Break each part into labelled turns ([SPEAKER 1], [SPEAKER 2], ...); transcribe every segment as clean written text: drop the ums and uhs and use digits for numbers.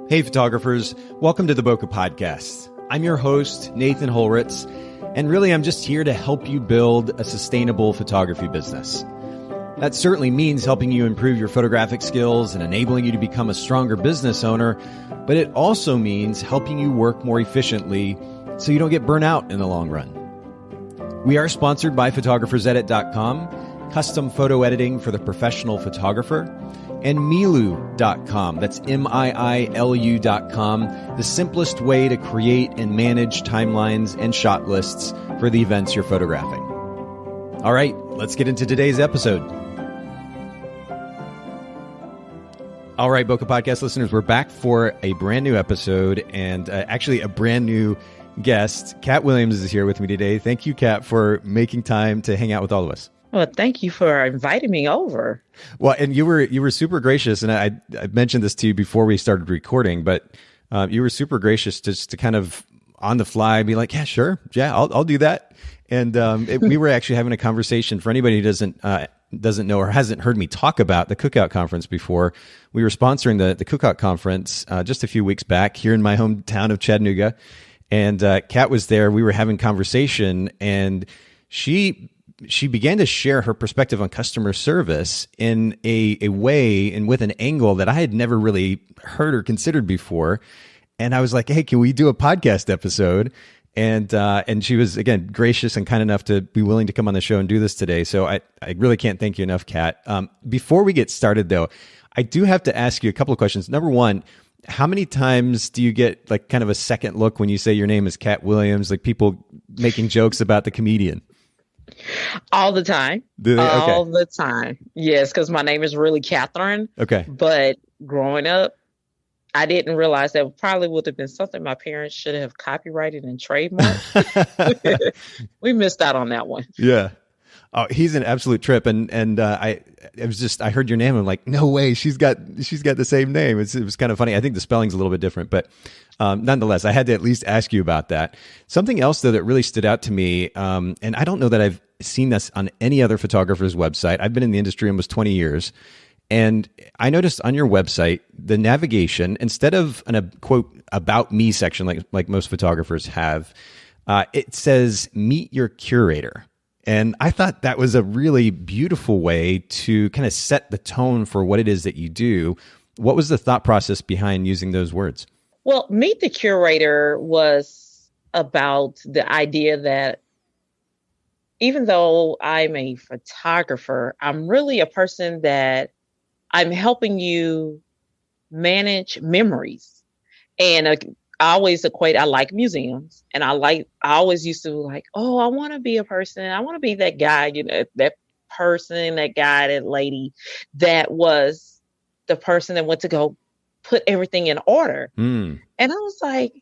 [SPEAKER 1] Hey photographers, welcome to the Bokeh Podcast. I'm your host, Nathan Holritz, and really I'm just here to help you build a sustainable photography business. That certainly means helping you improve your photographic skills and enabling you to become a stronger business owner, but it also means helping you work more efficiently so you don't get burnt out in the long run. We are sponsored by photographersedit.com, custom photo editing for the professional photographer, and Miilu.com, that's MIILU.com, the simplest way to create and manage timelines and shot lists for the events you're photographing. All right, let's get into today's episode. All right, Bokeh Podcast listeners, we're back for a brand new episode and actually a brand new guest. Kat Williams is here with me today. Thank you, Kat, for making time to hang out with all of us.
[SPEAKER 2] Well, thank you for inviting me over.
[SPEAKER 1] Well, and you were super gracious, and I mentioned this to you before we started recording, but you were super gracious just to kind of on the fly be like, yeah, sure, yeah, I'll do that. And we were actually having a conversation. For anybody who doesn't know or hasn't heard me talk about the Cookout Conference before, we were sponsoring the Cookout Conference just a few weeks back here in my hometown of Chattanooga, and Kat was there. We were having conversation, and she began to share her perspective on customer service in a way and with an angle that I had never really heard or considered before. And I was like, hey, can we do a podcast episode? And she was, again, gracious and kind enough to be willing to come on the show and do this today. So I really can't thank you enough, Kat. Before we get started, though, I do have to ask you a couple of questions. Number one, how many times do you get like kind of a second look when you say your name is Kat Williams, like people making jokes about the comedian?
[SPEAKER 2] All the time.
[SPEAKER 1] Do they? Okay.
[SPEAKER 2] All the time. Yes, because my name is really Catherine.
[SPEAKER 1] Okay.
[SPEAKER 2] But growing up, I didn't realize that probably would have been something my parents should have copyrighted and trademarked. We missed out on that one.
[SPEAKER 1] Yeah. Oh, he's an absolute trip. And I heard your name. I'm like, no way. She's got the same name. It was kind of funny. I think the spelling's a little bit different, but nonetheless, I had to at least ask you about that. Something else though that really stood out to me, and I don't know that I've seen this on any other photographer's website. I've been in the industry almost 20 years. And I noticed on your website, the navigation, instead of a quote about me section like most photographers have, it says meet your curator. And I thought that was a really beautiful way to kind of set the tone for what it is that you do. What was the thought process behind using those words?
[SPEAKER 2] Well, Meet the Curator was about the idea that even though I'm a photographer, I'm really a person that I'm helping you manage memories. And I always equate, I like museums, and I always used to like, oh, I want to be a person. I want to be that guy, that person, that guy, that lady that was the person that went to go put everything in order. And I was like,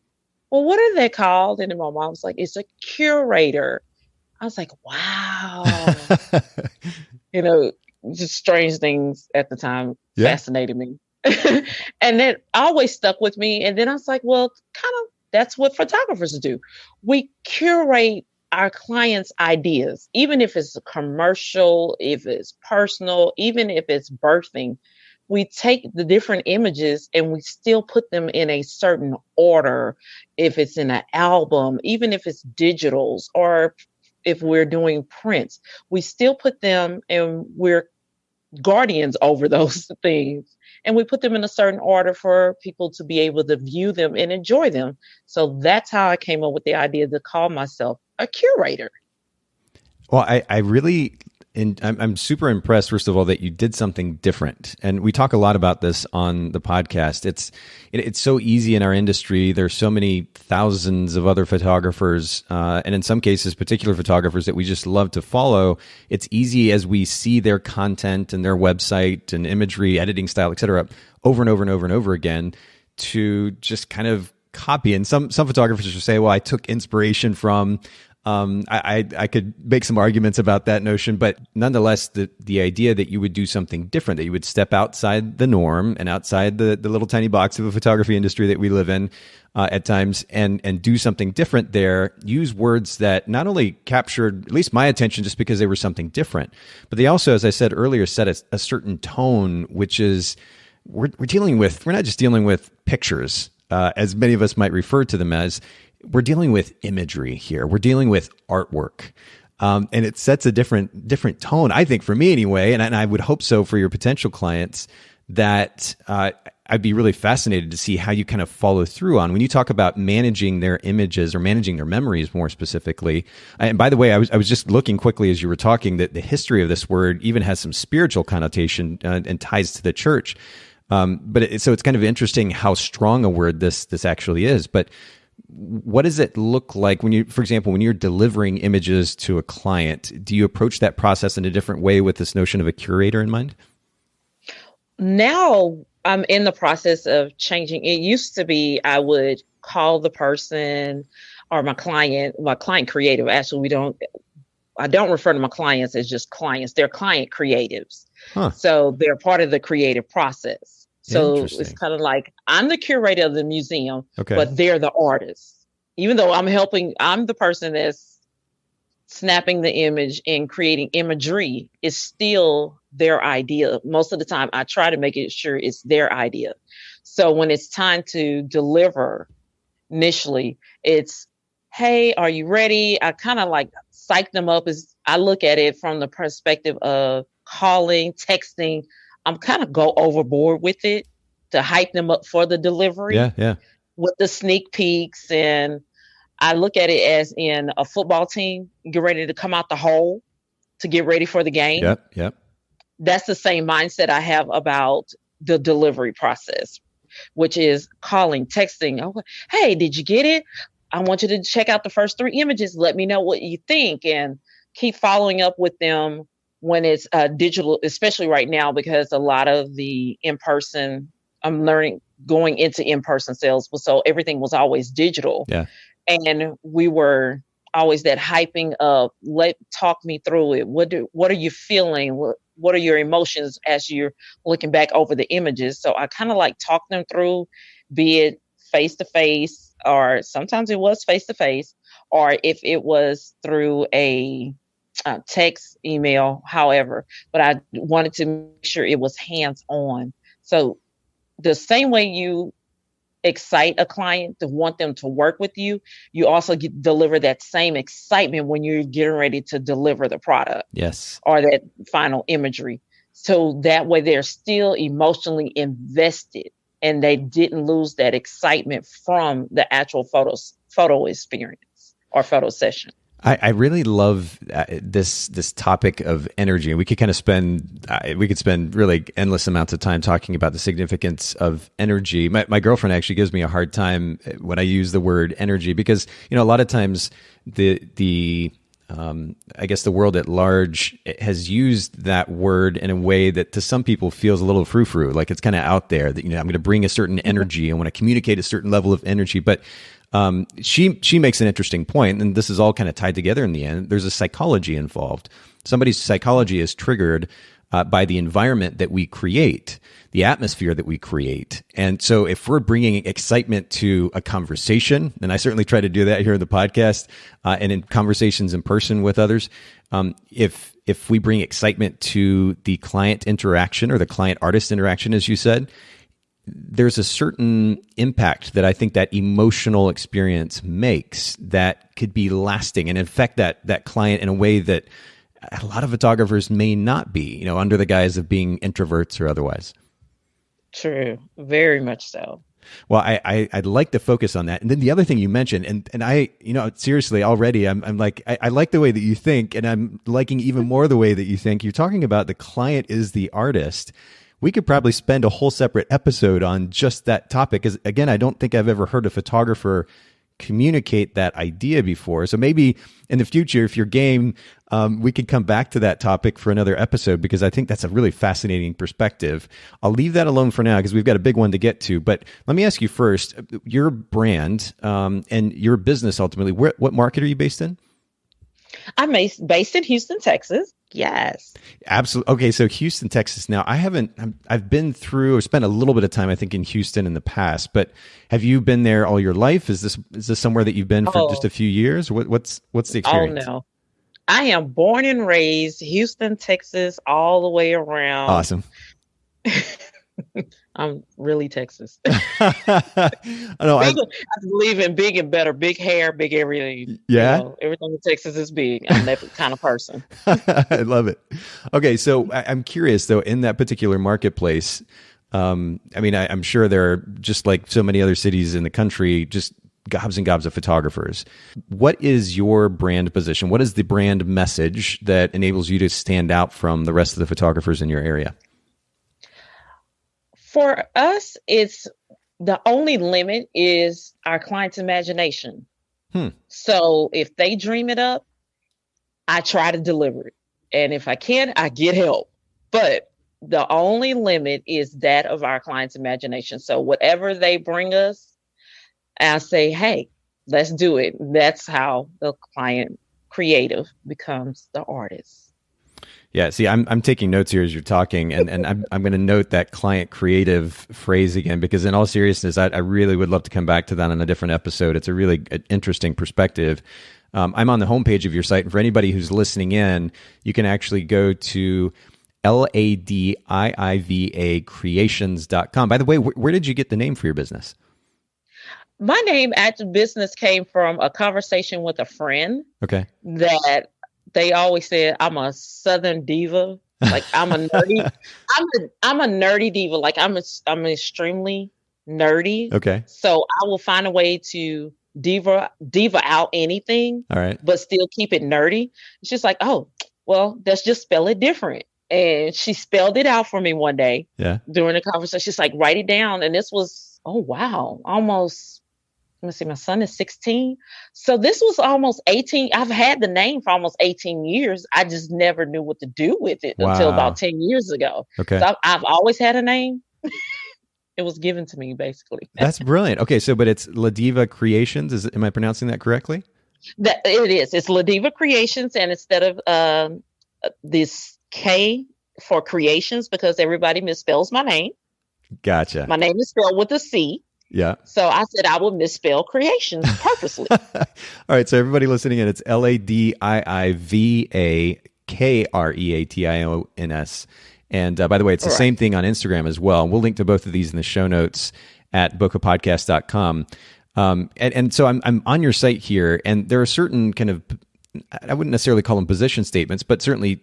[SPEAKER 2] well, what are they called? And then my mom was like, it's a curator. I was like, wow. Just strange things at the time fascinated me. And then always stuck with me. And then I was like, well, kind of that's what photographers do. We curate our clients' ideas, even if it's a commercial, if it's personal, even if it's birthing. We take the different images and we still put them in a certain order. If it's in an album, even if it's digitals, or if we're doing prints, we still put them, and we're guardians over those things. And we put them in a certain order for people to be able to view them and enjoy them. So that's how I came up with the idea to call myself a curator.
[SPEAKER 1] Well, I really, and I'm super impressed, first of all, that you did something different. And we talk a lot about this on the podcast. It's so easy in our industry. There's so many thousands of other photographers, and in some cases, particular photographers that we just love to follow. It's easy as we see their content and their website and imagery, editing style, et cetera, over and over and over and over again to just kind of copy. And some photographers will say, well, I took inspiration from... I could make some arguments about that notion, but nonetheless, the idea that you would do something different, that you would step outside the norm and outside the little tiny box of a photography industry that we live in at times, and do something different there, use words that not only captured at least my attention just because they were something different, but they also, as I said earlier, set a certain tone, which is we're not just dealing with pictures, as many of us might refer to them as. We're dealing with imagery here. We're dealing with artwork. And it sets a different tone, I think, for me anyway, and I would hope so for your potential clients, that I'd be really fascinated to see how you kind of follow through on when you talk about managing their images or managing their memories more specifically. And by the way, I was just looking quickly as you were talking that the history of this word even has some spiritual connotation and ties to the church. So it's kind of interesting how strong a word this actually is. But what does it look like when for example, when you're delivering images to a client? Do you approach that process in a different way with this notion of a curator in mind?
[SPEAKER 2] Now I'm in the process of changing. It used to be I would call the person or my client creative. Actually, I don't refer to my clients as just clients. They're client creatives. Huh. So they're part of the creative process. So it's kind of like I'm the curator of the museum, but they're the artists. Even though I'm the person that's snapping the image and creating imagery, it's still their idea. Most of the time, I try to make it sure it's their idea. So when it's time to deliver, initially, it's, hey, are you ready? I kind of like psych them up. As I look at it from the perspective of calling, texting. I'm kind of go overboard with it to hype them up for the delivery.
[SPEAKER 1] Yeah.
[SPEAKER 2] With the sneak peeks. And I look at it as in a football team, get ready to come out the hole to get ready for the game.
[SPEAKER 1] Yep.
[SPEAKER 2] That's the same mindset I have about the delivery process, which is calling, texting. Oh, hey, did you get it? I want you to check out the first 3 images. Let me know what you think, and keep following up with them when it's digital, especially right now, because a lot of the in-person, I'm learning going into in-person sales. So everything was always digital.
[SPEAKER 1] Yeah.
[SPEAKER 2] And we were always that hyping of, talk me through it. What are you feeling? What are your emotions as you're looking back over the images? So I kind of like talk them through, be it face-to-face, or sometimes it was face-to-face, or if it was through a text, email, however, but I wanted to make sure it was hands-on. So the same way you excite a client to want them to work with you, you also deliver that same excitement when you're getting ready to deliver the product.
[SPEAKER 1] Yes. Or
[SPEAKER 2] that final imagery. So that way they're still emotionally invested and they didn't lose that excitement from the actual photo experience or photo session.
[SPEAKER 1] I really love this topic of energy. We could kind of spend really endless amounts of time talking about the significance of energy. My girlfriend actually gives me a hard time when I use the word energy because, a lot of times I guess the world at large has used that word in a way that to some people feels a little frou-frou, like it's kind of out there that, I'm going to bring a certain energy. I want to communicate a certain level of energy, but she makes an interesting point, and this is all kind of tied together in the end. There's a psychology involved. Somebody's psychology is triggered by the environment that we create, the atmosphere that we create. And so if we're bringing excitement to a conversation, and I certainly try to do that here in the podcast and in conversations in person with others, if we bring excitement to the client interaction or the client-artist interaction, as you said, there's a certain impact that I think that emotional experience makes that could be lasting and affect that client in a way that a lot of photographers may not be, under the guise of being introverts or otherwise.
[SPEAKER 2] True. Very much so.
[SPEAKER 1] Well, I'd like to focus on that. And then the other thing you mentioned, and I, seriously, already I'm like, I like the way that you think, and I'm liking even more the way that you think. You're talking about the client is the artist. We could probably spend a whole separate episode on just that topic. Because again, I don't think I've ever heard a photographer communicate that idea before. So maybe in the future, if you're game, we could come back to that topic for another episode because I think that's a really fascinating perspective. I'll leave that alone for now because we've got a big one to get to. But let me ask you first, your brand and your business ultimately, what market are you based in?
[SPEAKER 2] I'm based in Houston, Texas. Yes.
[SPEAKER 1] Absolutely. Okay. So Houston, Texas. Now I've been through or spent a little bit of time, I think, in Houston in the past, but have you been there all your life? Is this somewhere that you've been for just a few years? What's the experience?
[SPEAKER 2] Oh, no. I am born and raised Houston, Texas, all the way around.
[SPEAKER 1] Awesome.
[SPEAKER 2] I'm really Texas.
[SPEAKER 1] I know.
[SPEAKER 2] I believe in big and better, big hair, big everything.
[SPEAKER 1] Yeah.
[SPEAKER 2] You know, everything in Texas is big. I'm that kind of person.
[SPEAKER 1] I love it. Okay. So I'm curious though, in that particular marketplace, I mean, I'm sure there are, just like so many other cities in the country, just gobs and gobs of photographers. What is your brand position? What is the brand message that enables you to stand out from the rest of the photographers in your area?
[SPEAKER 2] For us, it's the only limit is our client's imagination. So if they dream it up, I try to deliver it. And if I can, I get help. But the only limit is that of our client's imagination. So whatever they bring us, I say, hey, let's do it. That's how the client creative becomes the artist.
[SPEAKER 1] Yeah, see, I'm taking notes here as you're talking, and I'm going to note that client creative phrase again, because in all seriousness, I really would love to come back to that on a different episode. It's a really interesting perspective. I'm on the homepage of your site, and for anybody who's listening in, you can actually go to Ladiiva Creations.com. By the way, where did you get the name for your business?
[SPEAKER 2] My name at the business came from a conversation with a friend.
[SPEAKER 1] Okay.
[SPEAKER 2] That they always said I'm a Southern diva. Like I'm a nerdy. I'm a nerdy diva. Like I'm extremely nerdy.
[SPEAKER 1] Okay.
[SPEAKER 2] So I will find a way to diva out anything.
[SPEAKER 1] All right.
[SPEAKER 2] But still keep it nerdy. It's just like, oh, well, let's just spell it different. And she spelled it out for me one day.
[SPEAKER 1] Yeah.
[SPEAKER 2] During the conversation, she's like, write it down. And this was, oh wow, almost. Let me see, my son is 16. So this was almost 18. I've had the name for almost 18 years. I just never knew what to do with it until about 10 years ago.
[SPEAKER 1] Okay.
[SPEAKER 2] So I've always had a name. It was given to me, basically.
[SPEAKER 1] That's brilliant. Okay, so but it's Ladiiva Creations. Am I pronouncing that correctly?
[SPEAKER 2] That it is. It's Ladiiva Creations, and instead of this K for Creations, because everybody misspells my name.
[SPEAKER 1] Gotcha.
[SPEAKER 2] My name is spelled with a C.
[SPEAKER 1] Yeah.
[SPEAKER 2] So I said I would misspell Creations purposely.
[SPEAKER 1] All right. So everybody listening in, it's LADIIVA And by the way, it's the same thing on Instagram as well. We'll link to both of these in the show notes at bokehpodcast.com. And so I'm on your site here, and there are certain kind of, I wouldn't necessarily call them position statements, but certainly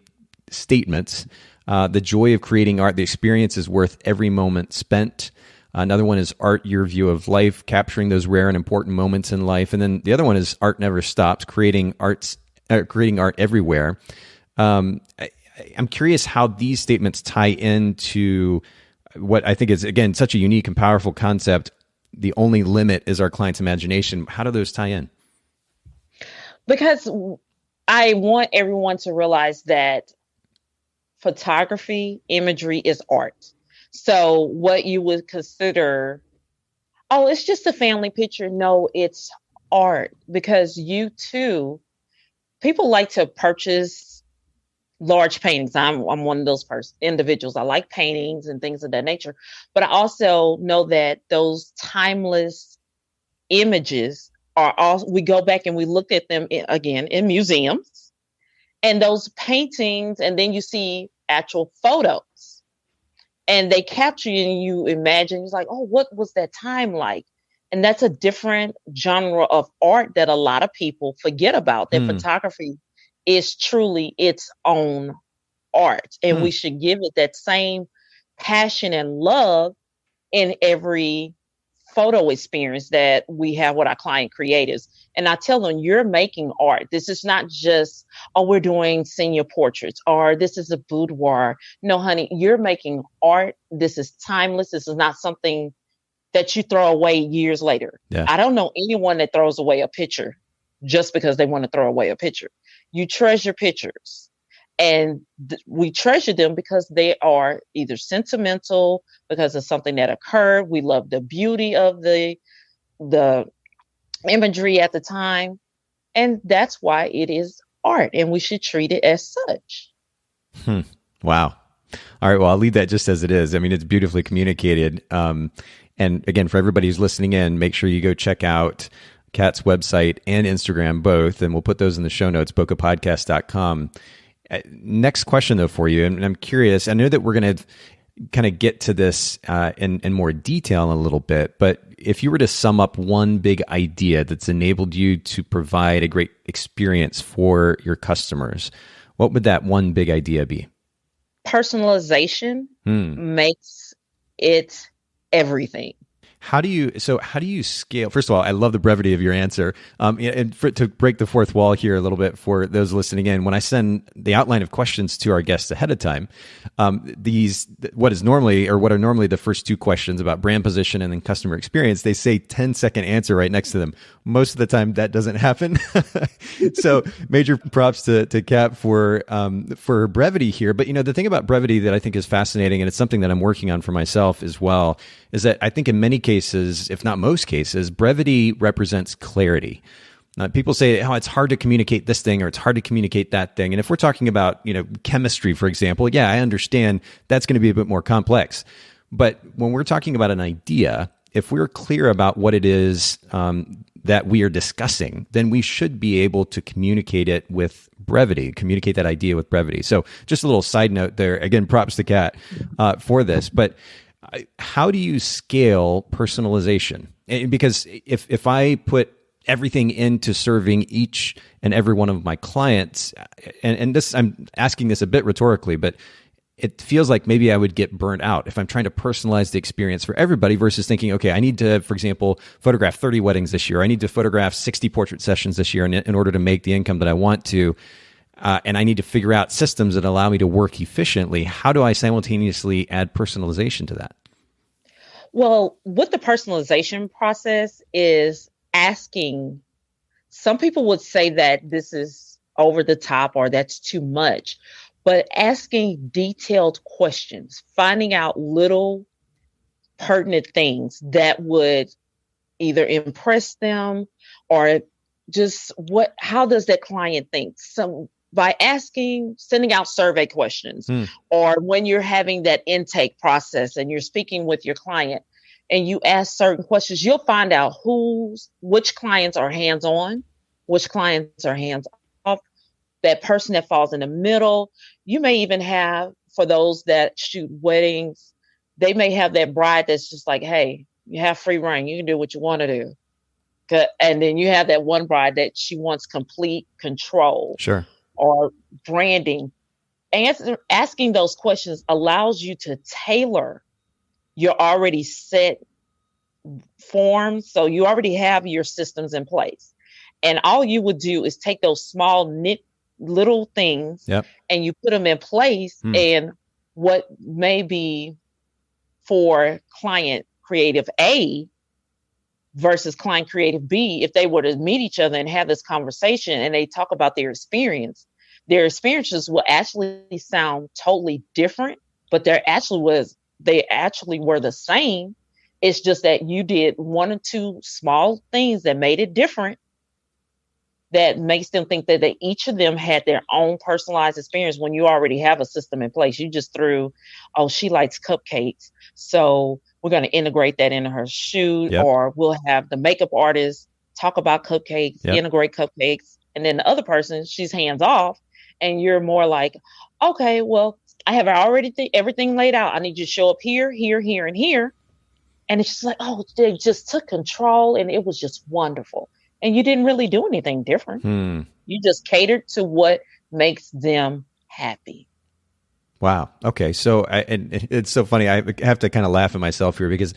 [SPEAKER 1] statements. The joy of creating art, the experience is worth every moment spent. Another one is art, your view of life, capturing those rare and important moments in life. And then the other one is art never stops, creating art everywhere. I'm curious how these statements tie into what I think is, again, such a unique and powerful concept. The only limit is our client's imagination. How do those tie in?
[SPEAKER 2] Because I want everyone to realize that photography, imagery is art. So what you would consider, oh, it's just a family picture. No, it's art, because you too, people like to purchase large paintings. I'm one of those individuals. I like paintings and things of that nature, but I also know that those timeless images are all, we go back and we look at them again in museums, and those paintings, and then you see actual photos. And they capture you and you imagine, it's like, oh, what was that time like? And that's a different genre of art that a lot of people forget about, that photography is truly its own art. And we should give it that same passion and love in every photo experience that we have with our client creatives. And I tell them, you're making art. This is not just, oh, we're doing senior portraits, or this is a boudoir. No, honey, you're making art. This is timeless. This is not something that you throw away years later.
[SPEAKER 1] Yeah.
[SPEAKER 2] I don't know anyone that throws away a picture just because they want to throw away a picture. You treasure pictures. And we treasure them because they are either sentimental, because of something that occurred. We love the beauty of the imagery at the time. And that's why it is art, and we should treat it as such.
[SPEAKER 1] Wow. All right. Well, I'll leave that just as it is. I mean, it's beautifully communicated. And again, for everybody who's listening in, make sure you go check out Kat's website and Instagram, both, and we'll put those in the show notes, bokehpodcast.com. Next question, though, for you, and I'm curious. I know that we're going to, kind of get to this in more detail in a little bit. But if you were to sum up one big idea that's enabled you to provide a great experience for your customers, what would that one big idea be?
[SPEAKER 2] Personalization makes it everything.
[SPEAKER 1] How do you scale? First of all, I love the brevity of your answer. And to break the fourth wall here a little bit for those listening in, when I send the outline of questions to our guests ahead of time, what are normally the first two questions about brand position and then customer experience, they say 10-second answer right next to them. Most of the time that doesn't happen. So major props to Kat for brevity here. But the thing about brevity that I think is fascinating, and it's something that I'm working on for myself as well, is that I think in many cases, if not most cases, brevity represents clarity. People say, it's hard to communicate this thing or it's hard to communicate that thing. And if we're talking about, chemistry, for example, yeah, I understand that's going to be a bit more complex. But when we're talking about an idea, if we're clear about what it is that we are discussing, then we should be able to communicate it with brevity, communicate that idea with brevity. So just a little side note there. Again, props to Kat for this. But how do you scale personalization? Because if I put everything into serving each and every one of my clients, and this, I'm asking this a bit rhetorically, but it feels like maybe I would get burnt out if I'm trying to personalize the experience for everybody versus thinking, okay, I need to, for example, photograph 30 weddings this year. I need to photograph 60 portrait sessions this year in order to make the income that I want to. And I need to figure out systems that allow me to work efficiently. How do I simultaneously add personalization to that?
[SPEAKER 2] Well, with the personalization process is asking, some people would say that this is over the top or that's too much, but asking detailed questions, finding out little pertinent things that would either impress them or just how does that client think? So by asking, sending out survey questions, or when you're having that intake process and you're speaking with your client and you ask certain questions, you'll find out which clients are hands-on, which clients are hands-off, that person that falls in the middle. You may even have, for those that shoot weddings, they may have that bride that's just like, hey, you have free reign. You can do what you want to do. And then you have that one bride that she wants complete control.
[SPEAKER 1] Sure.
[SPEAKER 2] Or branding. Asking those questions allows you to tailor your already set forms. So you already have your systems in place. And all you would do is take those small little things and you put them in place. And what may be for client creative A versus client creative B, if they were to meet each other and have this conversation and they talk about their experiences will actually sound totally different, but they actually were the same. It's just that you did one or two small things that made it different, that makes them think that each of them had their own personalized experience when you already have a system in place. You just threw, she likes cupcakes, so we're going to integrate that into her shoot, or we'll have the makeup artist talk about cupcakes, integrate cupcakes, and then the other person, she's hands off, and you're more like, okay, well, I have already everything laid out. I need you to show up here, here, here, and here. And it's just like, they just took control, and it was just wonderful. And you didn't really do anything different. You just catered to what makes them happy.
[SPEAKER 1] Wow. Okay. So, and it's so funny. I have to kind of laugh at myself here because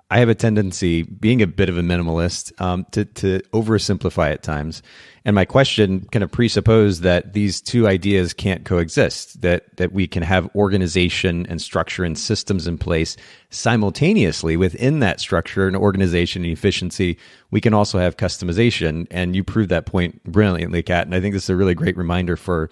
[SPEAKER 1] I have a tendency, being a bit of a minimalist, to oversimplify at times. And my question kind of presupposed that these two ideas can't coexist, that we can have organization and structure and systems in place simultaneously. Within that structure and organization and efficiency, we can also have customization. And you proved that point brilliantly, Kat. And I think this is a really great reminder for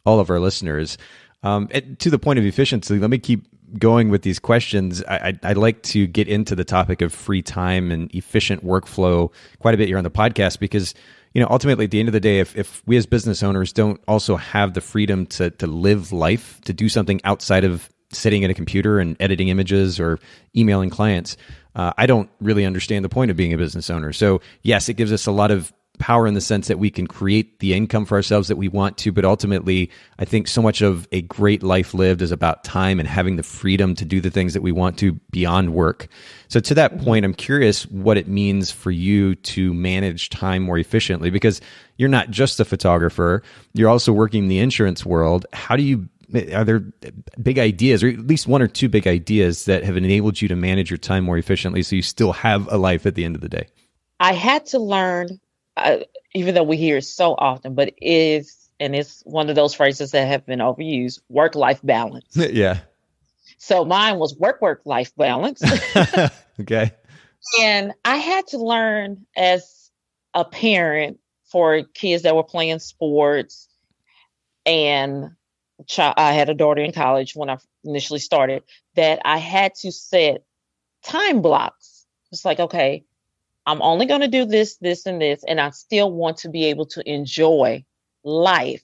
[SPEAKER 1] all of our listeners. To the point of efficiency, let me keep going with these questions. I'd like to get into the topic of free time and efficient workflow quite a bit here on the podcast because, ultimately at the end of the day, if we as business owners don't also have the freedom to live life, to do something outside of sitting at a computer and editing images or emailing clients, I don't really understand the point of being a business owner. So yes, it gives us a lot of power in the sense that we can create the income for ourselves that we want to, but ultimately, I think so much of a great life lived is about time and having the freedom to do the things that we want to beyond work. So to that point, I'm curious what it means for you to manage time more efficiently, because you're not just a photographer, you're also working in the insurance world. Are there big ideas, or at least one or two big ideas that have enabled you to manage your time more efficiently so you still have a life at the end of the day?
[SPEAKER 2] I had to learn, even though we hear it so often, but it's one of those phrases that have been overused, work-life balance.
[SPEAKER 1] Yeah.
[SPEAKER 2] So mine was work-life balance.
[SPEAKER 1] Okay.
[SPEAKER 2] And I had to learn as a parent for kids that were playing sports, and I had a daughter in college when I initially started, that I had to set time blocks. It's like, okay, I'm only going to do this, this, and this, and I still want to be able to enjoy life.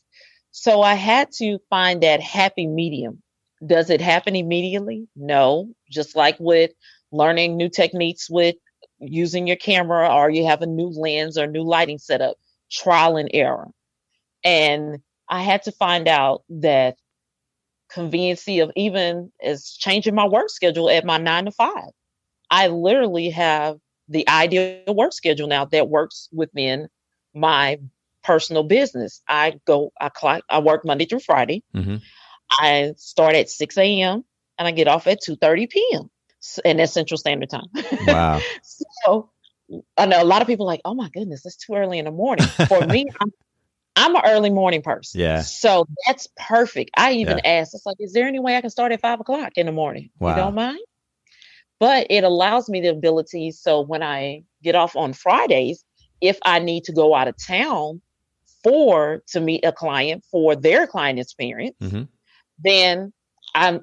[SPEAKER 2] So I had to find that happy medium. Does it happen immediately? No. Just like with learning new techniques with using your camera, or you have a new lens or new lighting setup, trial and error. And I had to find out that conveniency of even as changing my work schedule at my 9 to 5. I literally have the ideal work schedule now that works within my personal business. I work Monday through Friday.
[SPEAKER 1] Mm-hmm.
[SPEAKER 2] I start at 6 a.m. and I get off at 2:30 p.m. And that's Central Standard Time.
[SPEAKER 1] Wow.
[SPEAKER 2] So I know a lot of people are like, oh my goodness, it's too early in the morning. For me, I'm an early morning person.
[SPEAKER 1] Yeah.
[SPEAKER 2] So that's perfect. I even asked, it's like, is there any way I can start at 5 o'clock in the morning?
[SPEAKER 1] Wow.
[SPEAKER 2] You don't mind? But it allows me the ability. So when I get off on Fridays, if I need to go out of town to meet a client for their client experience, then I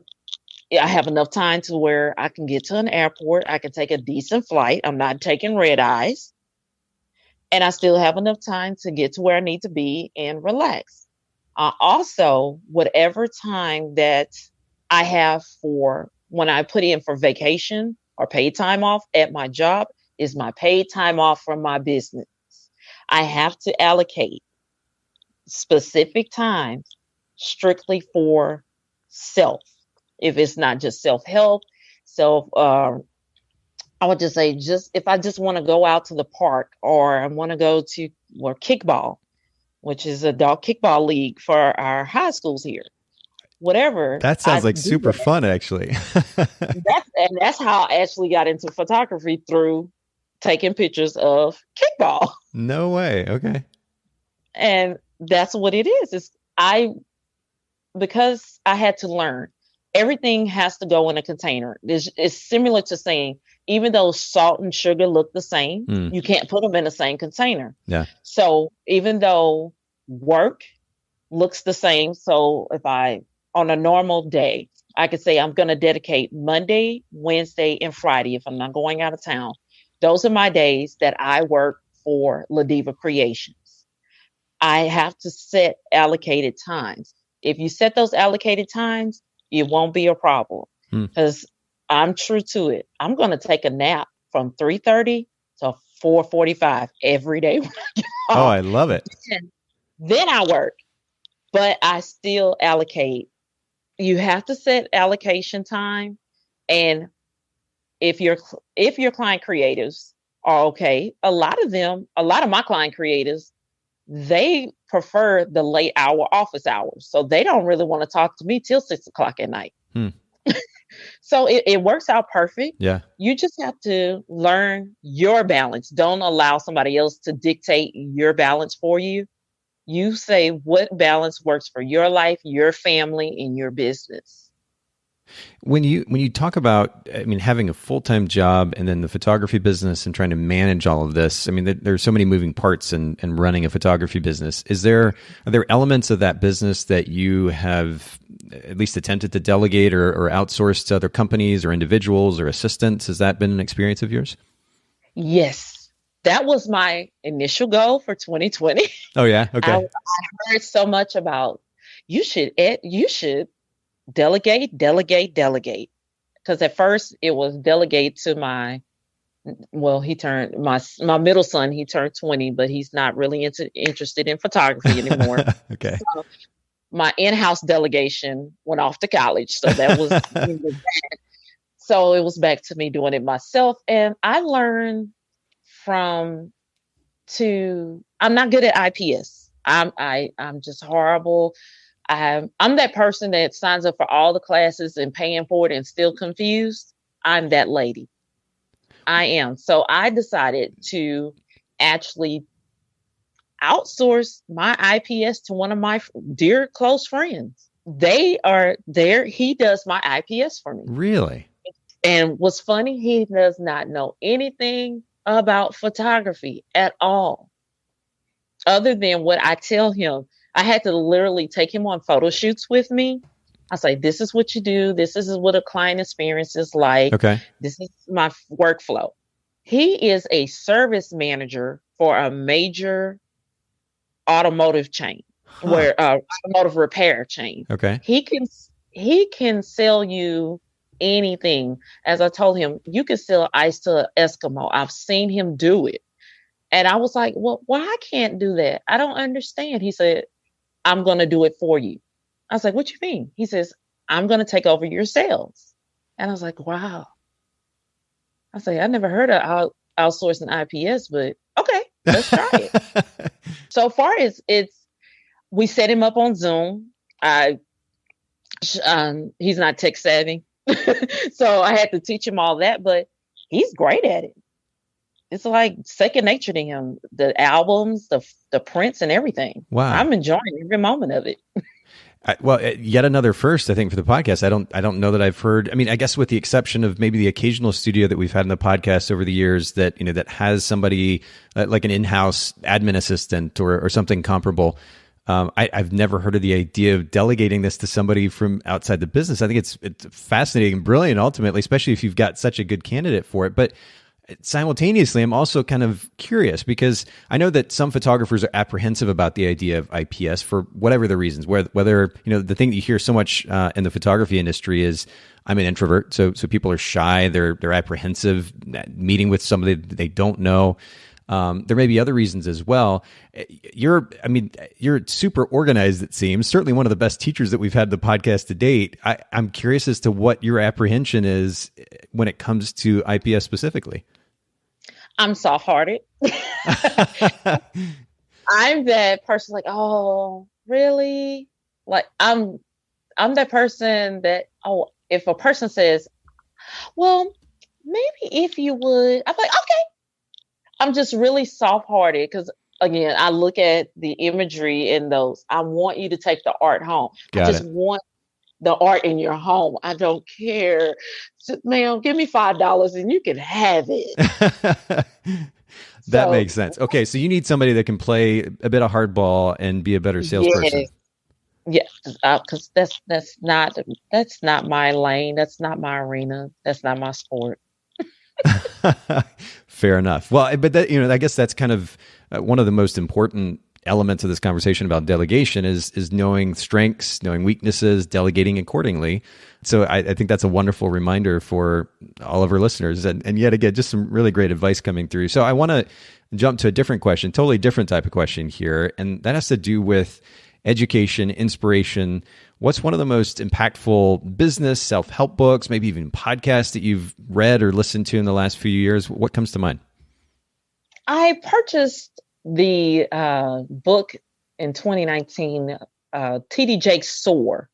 [SPEAKER 2] have enough time to where I can get to an airport. I can take a decent flight. I'm not taking red eyes. And I still have enough time to get to where I need to be and relax. Also, whatever time that I have for when I put in for vacation or paid time off at my job is my paid time off from my business. I have to allocate specific times strictly for self. If it's not just self-help, I would just say, if I just want to go out to the park, or I want to go to kickball, which is a dog kickball league for our high schools here. Whatever.
[SPEAKER 1] That sounds like super fun, actually.
[SPEAKER 2] That's how I actually got into photography, through taking pictures of kickball.
[SPEAKER 1] No way. Okay.
[SPEAKER 2] And that's what it is. Because I had to learn, everything has to go in a container. It's similar to saying, even though salt and sugar look the same, you can't put them in the same container.
[SPEAKER 1] Yeah.
[SPEAKER 2] So even though work looks the same, so if on a normal day, I could say I'm going to dedicate Monday, Wednesday, and Friday if I'm not going out of town. Those are my days that I work for Ladiiva Kreations. I have to set allocated times. If you set those allocated times, it won't be a problem, because I'm true to it. I'm going to take a nap from 3:30 to 4:45 every day when I get home.
[SPEAKER 1] Oh, I love it.
[SPEAKER 2] Then I work, but I still allocate. You have to set allocation time. And if your client creatives are okay, a lot of my client creatives, they prefer the late hour office hours. So they don't really want to talk to me till 6 o'clock at night. So it works out perfect.
[SPEAKER 1] Yeah.
[SPEAKER 2] You just have to learn your balance. Don't allow somebody else to dictate your balance for you. You say what balance works for your life, your family, and your business.
[SPEAKER 1] When you talk about, having a full-time job and then the photography business and trying to manage all of this, there's so many moving parts in running a photography business. Are there elements of that business that you have at least attempted to delegate or outsource to other companies or individuals or assistants? Has that been an experience of yours?
[SPEAKER 2] Yes. That was my initial goal for 2020.
[SPEAKER 1] Oh yeah. Okay.
[SPEAKER 2] I heard so much about you should delegate. Because at first it was delegate to my Well, he turned my middle son, he turned 20, but he's not really interested in photography anymore.
[SPEAKER 1] Okay.
[SPEAKER 2] So my in-house delegation went off to college. So that was so it was back to me doing it myself. And I learned I'm not good at IPS. I'm just horrible. I'm that person that signs up for all the classes and paying for it and still confused. I'm that lady. I am. So I decided to actually outsource my IPS to one of my dear close friends. They are there. He does my IPS for me.
[SPEAKER 1] Really?
[SPEAKER 2] And what's funny, he does not know anything about photography at all, other than what I tell him. I had to literally take him on photo shoots with me. I say, this is what you do. This is what a client experience is like.
[SPEAKER 1] Okay.
[SPEAKER 2] This is my workflow. He is a service manager for a major automotive chain, where automotive repair chain.
[SPEAKER 1] Okay.
[SPEAKER 2] He can sell you anything. As I told him, you can sell ice to an Eskimo. I've seen him do it. And I was like, well, why I can't do that? I don't understand. He said, I'm going to do it for you. I was like, what you mean? He says, I'm going to take over your sales. And I was like, wow. I say, I never heard of outsourcing IPS, but okay, let's try it. So far, we set him up on Zoom. He's not tech savvy. So I had to teach him all that, but he's great at it. It's like second nature to him. The albums, the prints, and everything.
[SPEAKER 1] Wow,
[SPEAKER 2] I'm enjoying every moment of it.
[SPEAKER 1] Well, yet another first, I think, for the podcast. I don't know that I've heard. I mean, I guess with the exception of maybe the occasional studio that we've had in the podcast over the years that that has somebody like an in-house admin assistant or something comparable. I've never heard of the idea of delegating this to somebody from outside the business. I think it's fascinating and brilliant, ultimately, especially if you've got such a good candidate for it. But simultaneously, I'm also kind of curious because I know that some photographers are apprehensive about the idea of IPS for whatever the reasons. Whether the thing that you hear so much in the photography industry is I'm an introvert, so people are shy, they're apprehensive meeting with somebody they don't know. There may be other reasons as well. You're super organized, it seems. Certainly one of the best teachers that we've had the podcast to date. I'm curious as to what your apprehension is when it comes to IPS specifically.
[SPEAKER 2] I'm soft-hearted. I'm that person like, oh, really? Like I'm that person that, if a person says, well, maybe if you would, I'm like, okay. I'm just really soft-hearted because, again, I look at the imagery in those. I want you to take the art home. I just want the art in your home. I don't care. So, ma'am, give me $5 and you can have it.
[SPEAKER 1] That makes sense. Okay, so you need somebody that can play a bit of hardball and be a better salesperson.
[SPEAKER 2] Yeah, because that's not my lane. That's not my arena. That's not my sport.
[SPEAKER 1] Fair enough. Well, but that, I guess that's kind of one of the most important elements of this conversation about delegation is knowing strengths, knowing weaknesses, delegating accordingly. So I think that's a wonderful reminder for all of our listeners. And yet again, just some really great advice coming through. So I want to jump to a different question, totally different type of question here. And that has to do with education, inspiration. What's one of the most impactful business, self-help books, maybe even podcasts that you've read or listened to in the last few years? What comes to mind?
[SPEAKER 2] I purchased the book in 2019, T.D. Jake's Soar,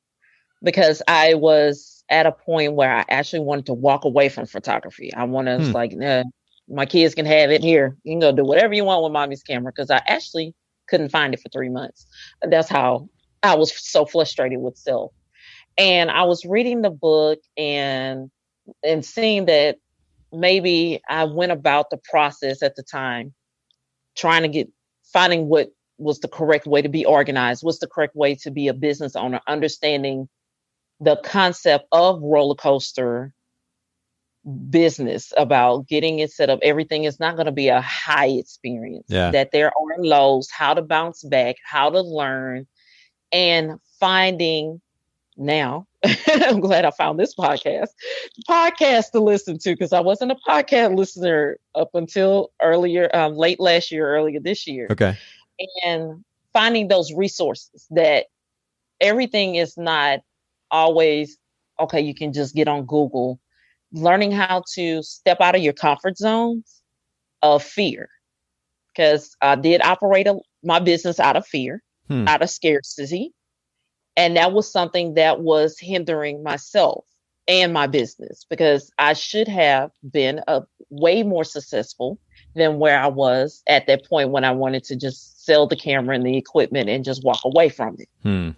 [SPEAKER 2] because I was at a point where I actually wanted to walk away from photography. I wanted to like, nah, my kids can have it here. You can go do whatever you want with mommy's camera, because I actually couldn't find it for 3 months. That's how I was so frustrated with self. And I was reading the book and seeing that maybe I went about the process at the time, finding what was the correct way to be organized, what's the correct way to be a business owner, understanding the concept of roller coaster business, about getting it set up. Everything is not going to be a high experience, that there are lows, how to bounce back, how to learn, and finding now, I'm glad I found this podcast to listen to, because I wasn't a podcast listener up until earlier, late last year, earlier this year.
[SPEAKER 1] Okay.
[SPEAKER 2] And finding those resources, that everything is not always, okay, you can just get on Google. Learning how to step out of your comfort zones of fear, because I did operate my business out of fear, out of scarcity. And that was something that was hindering myself and my business, because I should have been way more successful than where I was at that point, when I wanted to just sell the camera and the equipment and just walk away from it.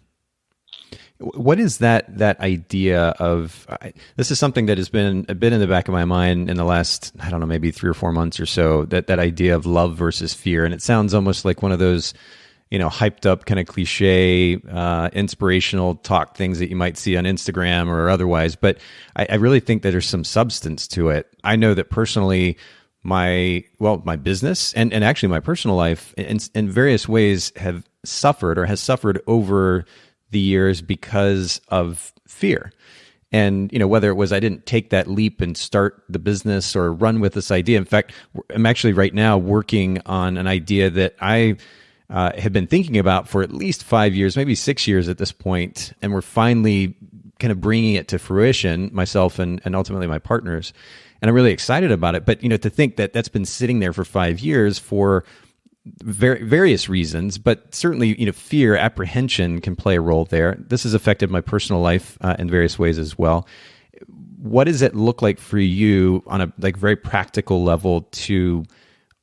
[SPEAKER 1] What is that idea of, this is something that has been a bit in the back of my mind in the last, I don't know, maybe 3 or 4 months or so, that idea of love versus fear. And it sounds almost like one of those, hyped up kind of cliche, inspirational talk things that you might see on Instagram or otherwise. But I really think that there's some substance to it. I know that personally, my business and actually my personal life in various ways has suffered over the years because of fear. And, whether it was I didn't take that leap and start the business or run with this idea. In fact, I'm actually right now working on an idea that I have been thinking about for at least 5 years, maybe 6 years at this point. And we're finally kind of bringing it to fruition, myself and ultimately my partners. And I'm really excited about it. But, to think that that's been sitting there for 5 years for various reasons, but certainly, fear, apprehension can play a role there. This has affected my personal life in various ways as well. What does it look like for you on a very practical level to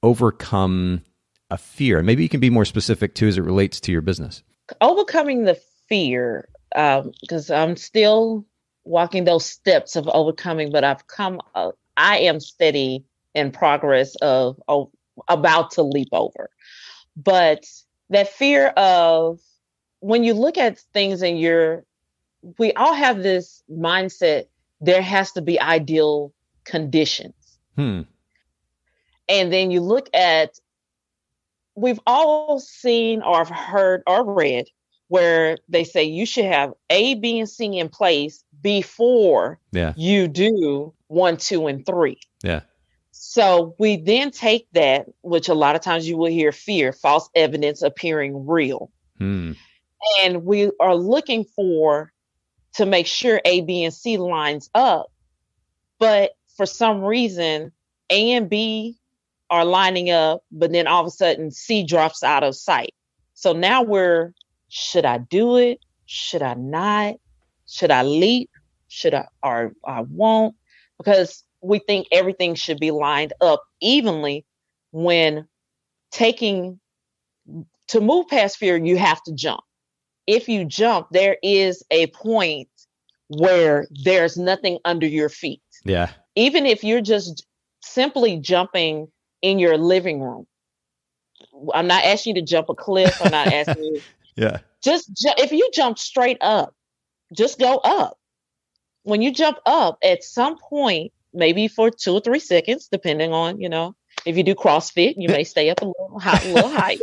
[SPEAKER 1] overcome a fear? Maybe you can be more specific too as it relates to your business.
[SPEAKER 2] Overcoming the fear, because I'm still walking those steps of overcoming, but I am steady in progress of about to leap over. But that fear of, when you look at things and we all have this mindset, there has to be ideal conditions. And then you look at, we've all seen or heard or read where they say you should have A, B, and C in place before you do 1, 2, and 3.
[SPEAKER 1] Yeah.
[SPEAKER 2] So we then take that, which a lot of times you will hear fear, false evidence appearing real. And we are looking to make sure A, B, and C lines up. But for some reason, A and B are lining up, but then all of a sudden C drops out of sight. So now should I do it? Should I not? Should I leap? Or I won't? Because we think everything should be lined up evenly, when to move past fear, you have to jump. If you jump, there is a point where there's nothing under your feet.
[SPEAKER 1] Yeah. Even
[SPEAKER 2] if you're just simply jumping in your living room. I'm not asking you to jump a cliff. I'm not asking you.
[SPEAKER 1] Yeah.
[SPEAKER 2] If you jump straight up, just go up. When you jump up, at some point, maybe for 2 or 3 seconds, depending on, if you do CrossFit, you may stay up a little higher.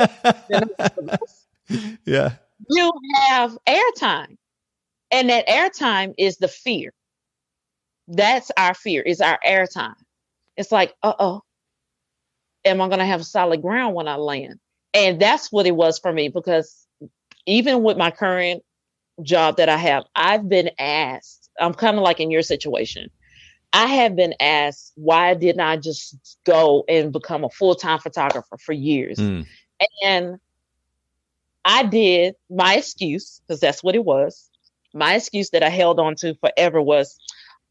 [SPEAKER 1] Yeah.
[SPEAKER 2] You have airtime. And that airtime is the fear. That's our fear, is our airtime. It's like, am I going to have solid ground when I land? And that's what it was for me, because even with my current job that I have, I've been asked, I'm kind of like in your situation. I have been asked, why didn't I just go and become a full-time photographer for years? And I did, my excuse, because that's what it was. My excuse that I held on to forever was,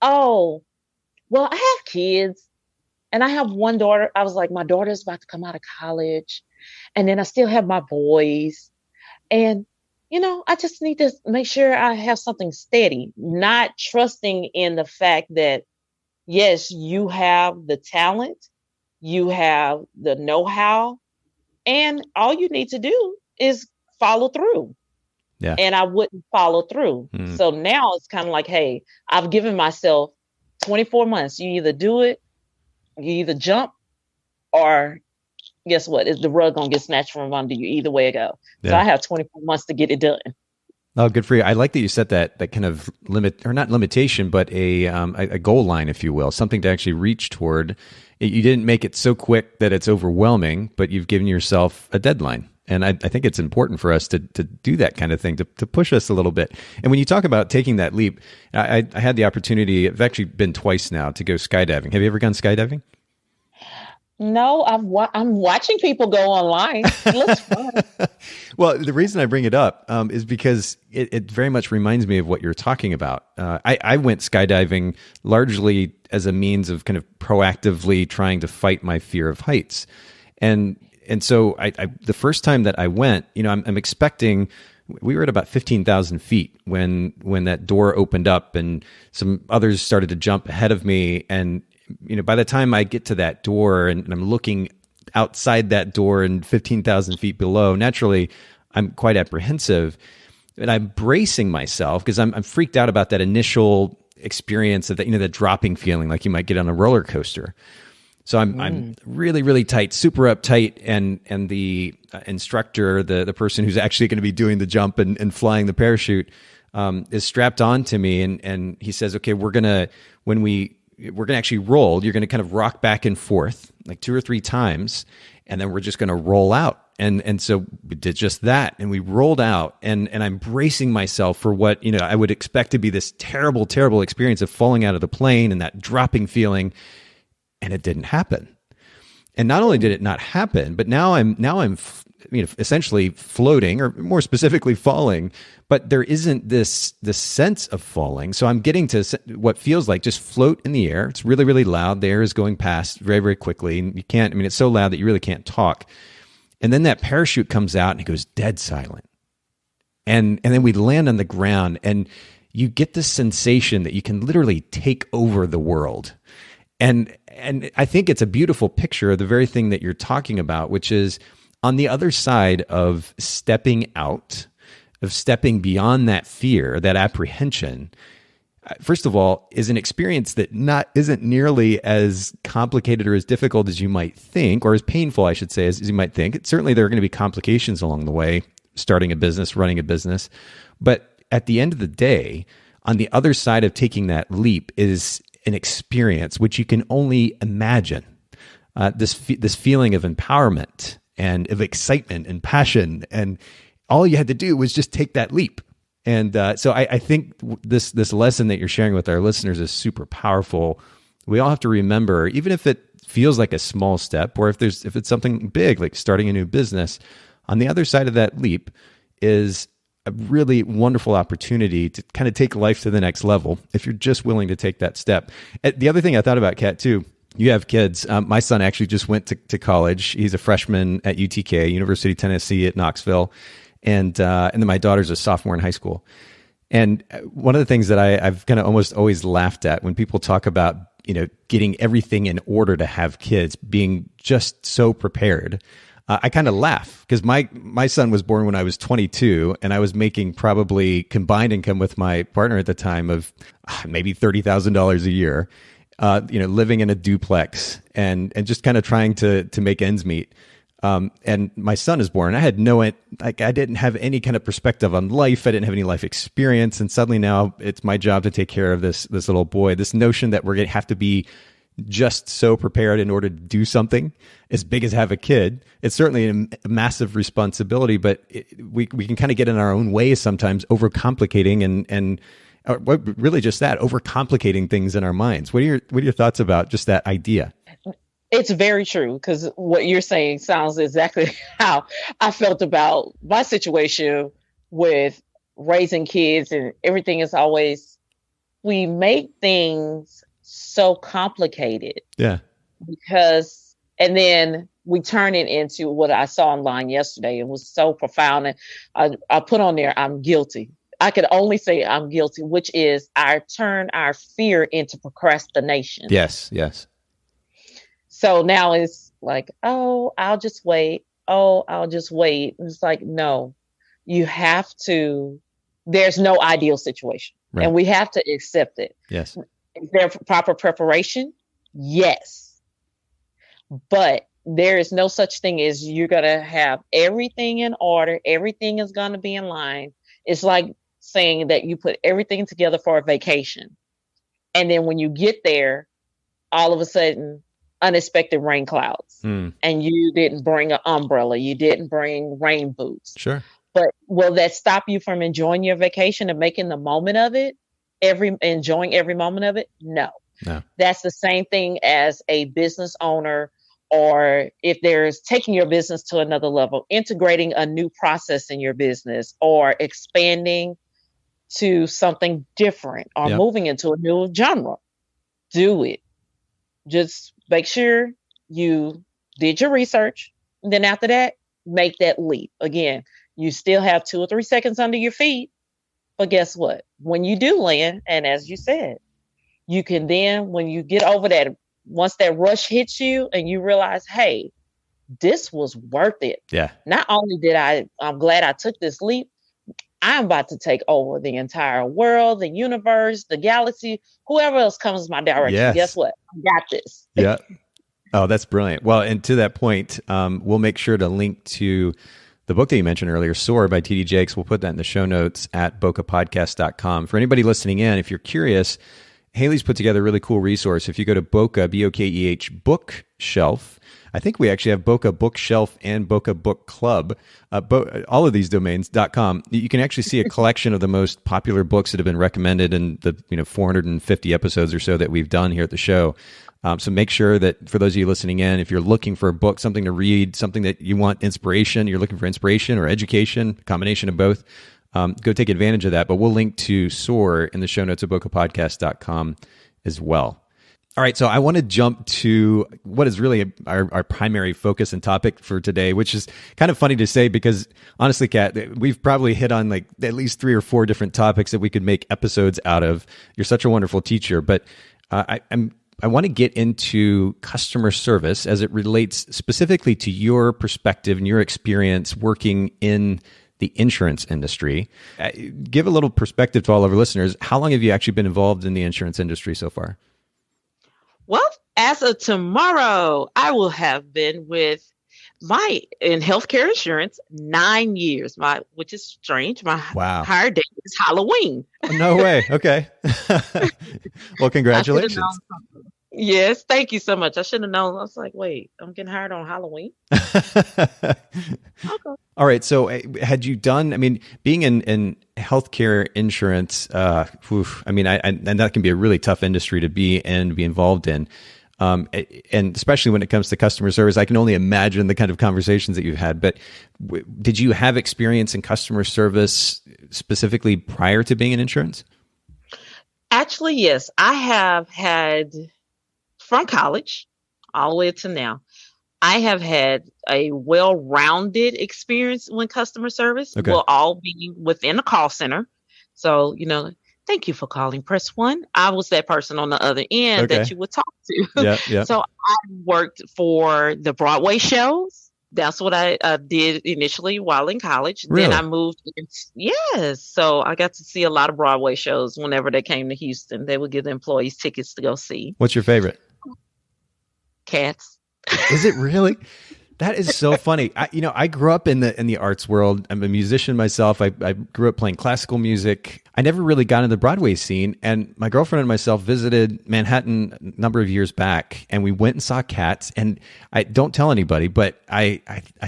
[SPEAKER 2] oh, well, I have kids and I have one daughter. I was like, my daughter's about to come out of college, and then I still have my boys. And, I just need to make sure I have something steady, not trusting in the fact that, yes, you have the talent, you have the know-how, and all you need to do is follow through.
[SPEAKER 1] Yeah.
[SPEAKER 2] And I wouldn't follow through. So now it's kind of like, hey, I've given myself 24 months. You either do it, you either jump, or guess what? Is the rug going to get snatched from under you? Either way it go. Yeah. So I have 24 months to get it done.
[SPEAKER 1] Oh, good for you. I like that you set that kind of limit, or not limitation, but a goal line, if you will, something to actually reach toward. You didn't make it so quick that it's overwhelming, but you've given yourself a deadline. And I think it's important for us to do that kind of thing, to push us a little bit. And when you talk about taking that leap, I had the opportunity, I've actually been twice now, to go skydiving. Have you ever gone skydiving?
[SPEAKER 2] No, I'm watching people go online. It looks fun.
[SPEAKER 1] Well, the reason I bring it up is because it very much reminds me of what you're talking about. I went skydiving largely as a means of kind of proactively trying to fight my fear of heights. And so I the first time that I went, I'm expecting, we were at about 15,000 feet when that door opened up and some others started to jump ahead of me. And by the time I get to that door and I'm looking outside that door and 15,000 feet below, naturally, I'm quite apprehensive. And I'm bracing myself because I'm freaked out about that initial experience of that dropping feeling like you might get on a roller coaster. So I'm really, really tight, super uptight, and the instructor, the person who's actually going to be doing the jump and flying the parachute, is strapped onto me, and he says, "Okay, we're gonna actually roll. You're gonna kind of rock back and forth like 2 or 3 times, and then we're just gonna roll out." And so we did just that, and we rolled out, and I'm bracing myself for what I would expect to be this terrible, terrible experience of falling out of the plane and that dropping feeling, and it didn't happen. And not only did it not happen, but now I'm essentially floating, or more specifically falling, but there isn't this sense of falling. So I'm getting to what feels like just float in the air. It's really, really loud. The air is going past very, very quickly. And you can't, it's so loud that you really can't talk. And then that parachute comes out and it goes dead silent. And then we land on the ground and you get this sensation that you can literally take over the world. And I think it's a beautiful picture of the very thing that you're talking about, which is on the other side of stepping out, of stepping beyond that fear, that apprehension, first of all, is an experience that isn't nearly as complicated or as difficult as you might think, or as painful, I should say, as you might think. Certainly, there are going to be complications along the way, starting a business, running a business. But at the end of the day, on the other side of taking that leap is an experience which you can only imagine. This feeling of empowerment and of excitement and passion, and all you had to do was just take that leap. And so I think this lesson that you're sharing with our listeners is super powerful. We all have to remember, even if it feels like a small step, or if it's something big like starting a new business, on the other side of that leap is a really wonderful opportunity to kind of take life to the next level if you're just willing to take that step. The other thing I thought about, Kat, too, you have kids. My son actually just went to college. He's a freshman at UTK, University of Tennessee at Knoxville. And then my daughter's a sophomore in high school. And one of the things that I've kind of almost always laughed at when people talk about, getting everything in order to have kids, being just so prepared, I kind of laugh because my son was born when I was 22, and I was making probably combined income with my partner at the time of maybe $30,000 a year, living in a duplex and just kind of trying to make ends meet. And my son is born. I had I didn't have any kind of perspective on life. I didn't have any life experience. And suddenly now it's my job to take care of this little boy. This notion that we're going to have to be just so prepared in order to do something as big as have a kid. It's certainly a massive responsibility, but we can kind of get in our own way sometimes, overcomplicating and really just that, overcomplicating things in our minds. What are your thoughts about just that idea?
[SPEAKER 2] It's very true, because what you're saying sounds exactly how I felt about my situation with raising kids, and everything is always, we make things so complicated.
[SPEAKER 1] Yeah.
[SPEAKER 2] And then we turn it into what I saw online yesterday. It was so profound. And I put on there, I'm guilty. I could only say I'm guilty, which is I turn our fear into procrastination.
[SPEAKER 1] Yes.
[SPEAKER 2] So now it's like, oh, I'll just wait. Oh, I'll just wait. And it's like, no, you have to, there's no ideal situation. Right. And we have to accept it.
[SPEAKER 1] Yes.
[SPEAKER 2] Is there proper preparation? Yes. But there is no such thing as you're going to have everything in order. Everything is going to be in line. It's like saying that you put everything together for a vacation. And then when you get there, all of a sudden, unexpected rain clouds. And you didn't bring an umbrella. You didn't bring rain boots.
[SPEAKER 1] Sure.
[SPEAKER 2] But will that stop you from enjoying your vacation and making the moment of it? Enjoying every moment of it? No. That's the same thing as a business owner, or if there's taking your business to another level, integrating a new process in your business, or expanding to something different, or moving into a new genre. Do it. Just make sure you did your research. And then after that, make that leap. Again, you still have 2 or 3 seconds under your feet. But guess what? When you do land, and as you said, you can then, when you get over that, once that rush hits you and you realize, hey, this was worth it.
[SPEAKER 1] Yeah.
[SPEAKER 2] Not only I'm glad I took this leap, I'm about to take over the entire world, the universe, the galaxy, whoever else comes my direction.
[SPEAKER 1] Yes.
[SPEAKER 2] Guess what? I got this.
[SPEAKER 1] Yeah. Oh, that's brilliant. Well, and to that point, we'll make sure to link to the book that you mentioned earlier, Soar by TD Jakes. We'll put that in the show notes at bokehpodcast.com. For anybody listening in, if you're curious, Haley's put together a really cool resource. If you go to Bokeh, Bokeh Bookshelf, I think we actually have Bokeh Bookshelf and Bokeh Book Club, all of these domains.com. You can actually see a collection of the most popular books that have been recommended in the 450 episodes or so that we've done here at the show. So make sure that for those of you listening in, if you're looking for a book, something to read, something that you want inspiration, you're looking for inspiration or education, combination of both, go take advantage of that. But we'll link to Soar in the show notes at bokehpodcast.com as well. All right, so I want to jump to what is really our primary focus and topic for today, which is kind of funny to say because honestly, Kat, we've probably hit on like at least 3 or 4 different topics that we could make episodes out of. You're such a wonderful teacher, but I want to get into customer service as it relates specifically to your perspective and your experience working in the insurance industry. Give a little perspective to all of our listeners. How long have you actually been involved in the insurance industry so far?
[SPEAKER 2] Well, as of tomorrow, I will have been in healthcare insurance 9 years, which is strange. My hire date is Halloween.
[SPEAKER 1] Oh, no way. Okay. Well, congratulations.
[SPEAKER 2] Yes, thank you so much. I should have known. I was like, wait, I'm getting hired on Halloween.
[SPEAKER 1] Okay. All right. So had you done, being in healthcare insurance, and that can be a really tough industry to be involved in. And especially when it comes to customer service, I can only imagine the kind of conversations that you've had. But did you have experience in customer service specifically prior to being in insurance?
[SPEAKER 2] Actually, yes. I have had, from college all the way to now, I have had a well-rounded experience with customer service.
[SPEAKER 1] Okay.
[SPEAKER 2] We'll all be within a call center. So, thank you for calling. Press 1. I was that person on the other end that you would talk to.
[SPEAKER 1] Yeah.
[SPEAKER 2] So I worked for the Broadway shows. That's what I did initially while in college.
[SPEAKER 1] Really?
[SPEAKER 2] Then I moved. Yes. So I got to see a lot of Broadway shows whenever they came to Houston. They would give the employees tickets to go see.
[SPEAKER 1] What's your favorite?
[SPEAKER 2] Cats.
[SPEAKER 1] Is it really? That is so funny. I grew up in the arts world. I'm a musician myself. I grew up playing classical music. I never really got into the Broadway scene. And my girlfriend and myself visited Manhattan a number of years back, and we went and saw Cats. And I don't tell anybody, but I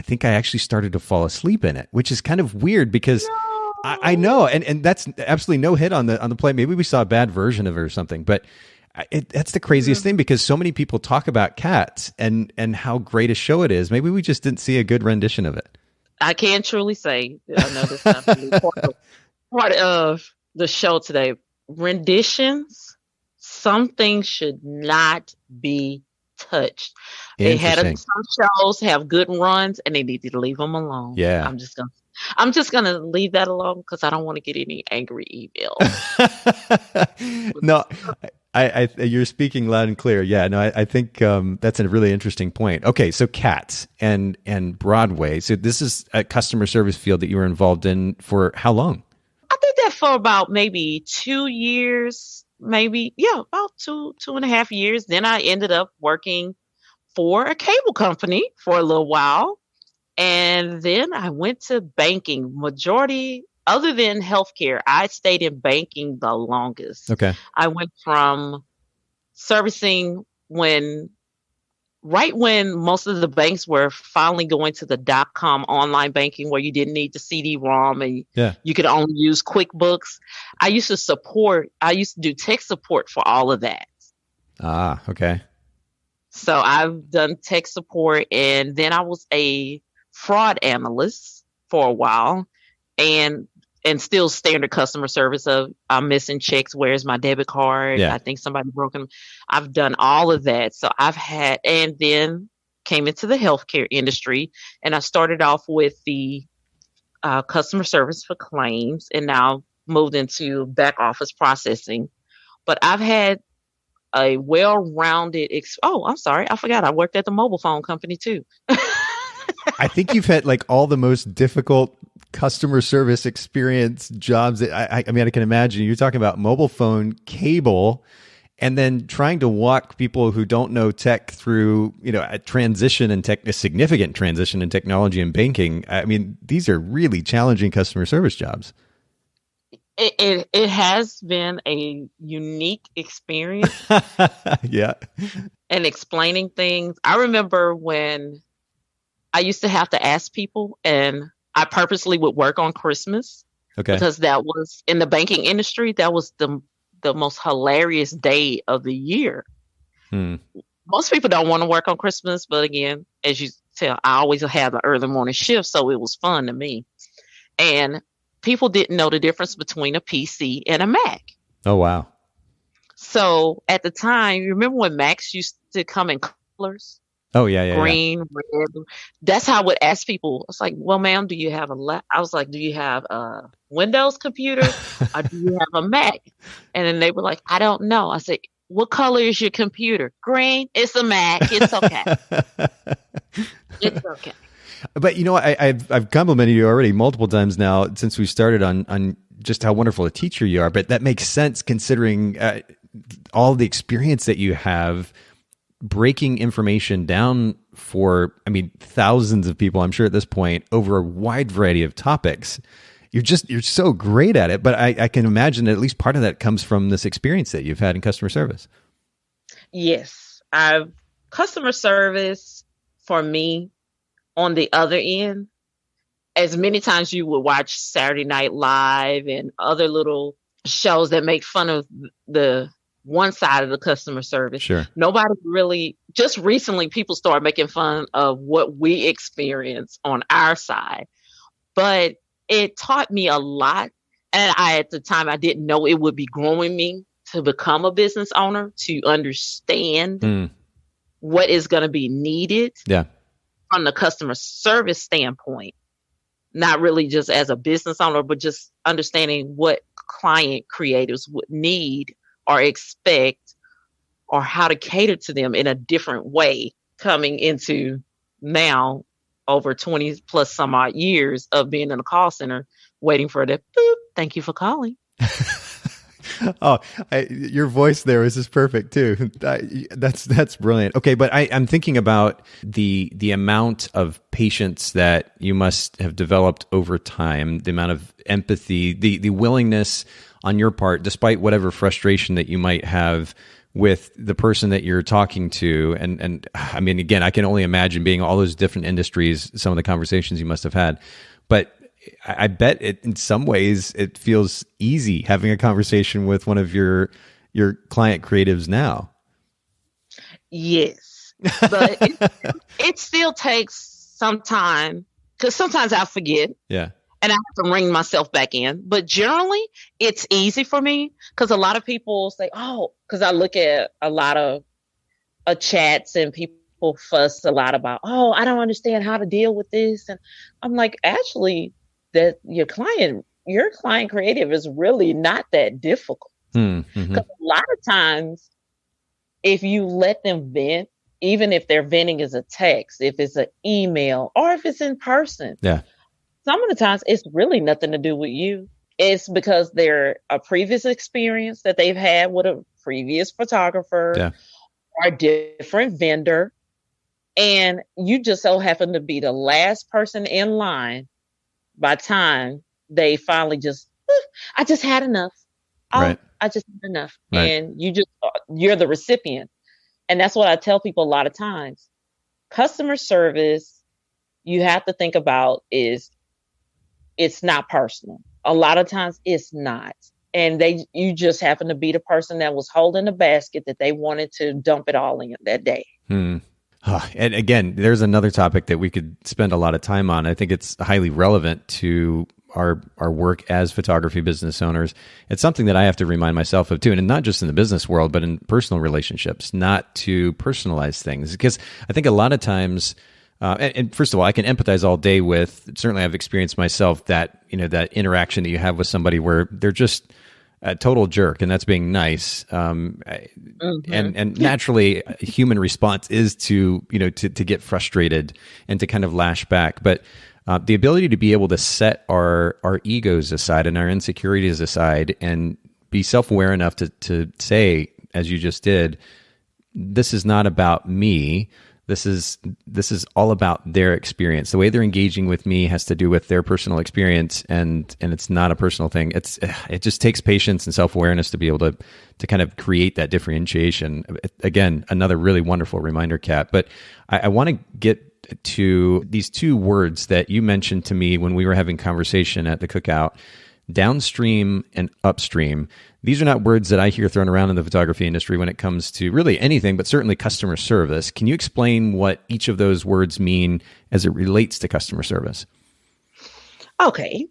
[SPEAKER 1] think I actually started to fall asleep in it, which is kind of weird because I know, and that's absolutely no hit on the play. Maybe we saw a bad version of it or something, but. That's the craziest thing because so many people talk about Cats and how great a show it is. Maybe we just didn't see a good rendition of it.
[SPEAKER 2] I can truly say, I know this is not part of the show today. Renditions, some things should not be touched. They had some shows have good runs and they need to leave them alone.
[SPEAKER 1] Yeah.
[SPEAKER 2] I'm just gonna leave that alone because I don't want to get any angry emails.
[SPEAKER 1] No, you're speaking loud and clear. Yeah, no, I think that's a really interesting point. Okay, so Cats and Broadway. So this is a customer service field that you were involved in for how long?
[SPEAKER 2] I did that for about maybe 2 years, about two and a half years. Then I ended up working for a cable company for a little while. And then I went to banking. Majority other than healthcare, I stayed in banking the longest.
[SPEAKER 1] Okay.
[SPEAKER 2] I went from servicing right when most of the banks were finally going to the .com online banking where you didn't need the CD-ROM and you could only use QuickBooks. I used to do tech support for all of that.
[SPEAKER 1] Ah, okay.
[SPEAKER 2] So I've done tech support, and then I was a fraud analyst for a while, and still standard customer service of I'm missing checks. Where's my debit card?
[SPEAKER 1] Yeah.
[SPEAKER 2] I think somebody broke them. I've done all of that. So and then came into the healthcare industry, and I started off with the customer service for claims, and now moved into back office processing. But I've had a well-rounded. I'm sorry, I forgot. I worked at the mobile phone company too.
[SPEAKER 1] I think you've had like all the most difficult customer service experience jobs that I mean, I can imagine. You're talking about mobile phone, cable, and then trying to walk people who don't know tech through, a significant transition in technology and banking. I mean, these are really challenging customer service jobs.
[SPEAKER 2] It has been a unique experience.
[SPEAKER 1] Yeah.
[SPEAKER 2] And explaining things. I remember when I used to have to ask people, and I purposely would work on Christmas.
[SPEAKER 1] Okay.
[SPEAKER 2] Because that was in the banking industry, that was the most hilarious day of the year. Most people don't want to work on Christmas, but again, as you tell, I always had the early morning shift, so it was fun to me. And people didn't know the difference between a PC and a Mac.
[SPEAKER 1] Oh, wow.
[SPEAKER 2] So at the time, you remember when Macs used to come in colors?
[SPEAKER 1] Oh, yeah.
[SPEAKER 2] Green, red. That's how I would ask people. It's like, well, ma'am, do you have I was like, do you have a Windows computer or do you have a Mac? And then they were like, I don't know. I said, what color is your computer? Green. It's a Mac. It's okay. It's okay.
[SPEAKER 1] But I've complimented you already multiple times now since we started on just how wonderful a teacher you are. But that makes sense considering all the experience that you have breaking information down for, thousands of people, I'm sure at this point, over a wide variety of topics. You're so great at it. But I can imagine that at least part of that comes from this experience that you've had in customer service.
[SPEAKER 2] Yes. Customer service for me, on the other end, as many times you would watch Saturday Night Live and other little shows that make fun of the one side of the customer service.
[SPEAKER 1] Sure.
[SPEAKER 2] Nobody really, just recently people started making fun of what we experience on our side. But it taught me a lot. And at the time, I didn't know it would be growing me to become a business owner, to understand what is going to be needed. Yeah. From the customer service standpoint, not really just as a business owner, but just understanding what client creatives would need or expect, or how to cater to them in a different way, coming into now over 20 plus some odd years of being in a call center, waiting for the boop, thank you for calling.
[SPEAKER 1] Your voice there is just perfect too. That's brilliant. Okay, but I'm thinking about the amount of patience that you must have developed over time, the amount of empathy, the willingness on your part, despite whatever frustration that you might have with the person that you're talking to. And I mean, again, I can only imagine being all those different industries, some of the conversations you must have had. But I bet in some ways it feels easy having a conversation with one of your client creatives now.
[SPEAKER 2] Yes, but it still takes some time, because sometimes I forget. Yeah. And I have to ring myself back in. But generally, it's easy for me, because a lot of people say, because I look at a lot of chats and people fuss a lot about, I don't understand how to deal with this. And I'm like, actually, that your client creative is really not that difficult. Because a lot of times, if you let them vent, even if their venting is a text, if it's an email, or if it's in person, some of the times it's really nothing to do with you. It's because they're a previous experience that they've had with a previous photographer or a different vendor. And you just so happen to be the last person in line by time they finally just, I just had enough.
[SPEAKER 1] Right.
[SPEAKER 2] I just had enough.
[SPEAKER 1] Right.
[SPEAKER 2] And you're the recipient. And that's what I tell people a lot of times. Customer service, you have to think about is it's not personal. A lot of times it's not. And you just happen to be the person that was holding the basket that they wanted to dump it all in that day.
[SPEAKER 1] And again, there's another topic that we could spend a lot of time on. I think it's highly relevant to our work as photography business owners. It's something that I have to remind myself of too, and not just in the business world, but in personal relationships, not to personalize things. Because I think a lot of times, and first of all, I can empathize all day with, certainly I've experienced myself that, that interaction that you have with somebody where they're just a total jerk, and that's being nice. And naturally, a human response is to get frustrated and to kind of lash back. But the ability to be able to set our egos aside and our insecurities aside and be self-aware enough to say, as you just did, this is not about me. This is all about their experience. The way they're engaging with me has to do with their personal experience, and it's not a personal thing. It just takes patience and self-awareness to be able to kind of create that differentiation. Again, another really wonderful reminder, Kat. But I want to get to these two words that you mentioned to me when we were having conversation at the cookout: downstream and upstream. These are not words that I hear thrown around in the photography industry when it comes to really anything, but certainly customer service. Can you explain what each of those words mean as it relates to customer service?
[SPEAKER 2] Okay.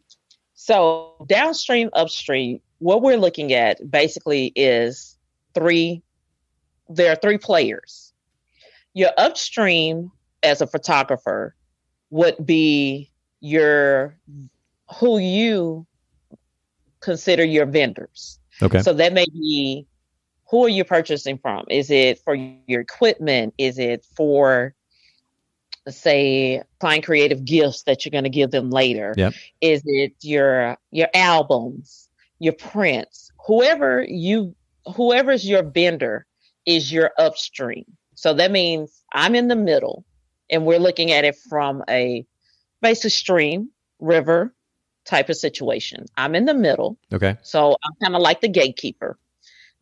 [SPEAKER 2] So downstream, upstream, what we're looking at basically is there are three players. Your upstream as a photographer would be who you consider your vendors.
[SPEAKER 1] Okay.
[SPEAKER 2] So that may be, who are you purchasing from? Is it for your equipment? Is it for, say, client creative gifts that you're going to give them later?
[SPEAKER 1] Yep.
[SPEAKER 2] Is it your albums, your prints? Whoever's your vendor is your upstream. So that means I'm in the middle, and we're looking at it from a basic stream, river type of situation. I'm in the middle.
[SPEAKER 1] Okay.
[SPEAKER 2] So I'm kind of like the gatekeeper.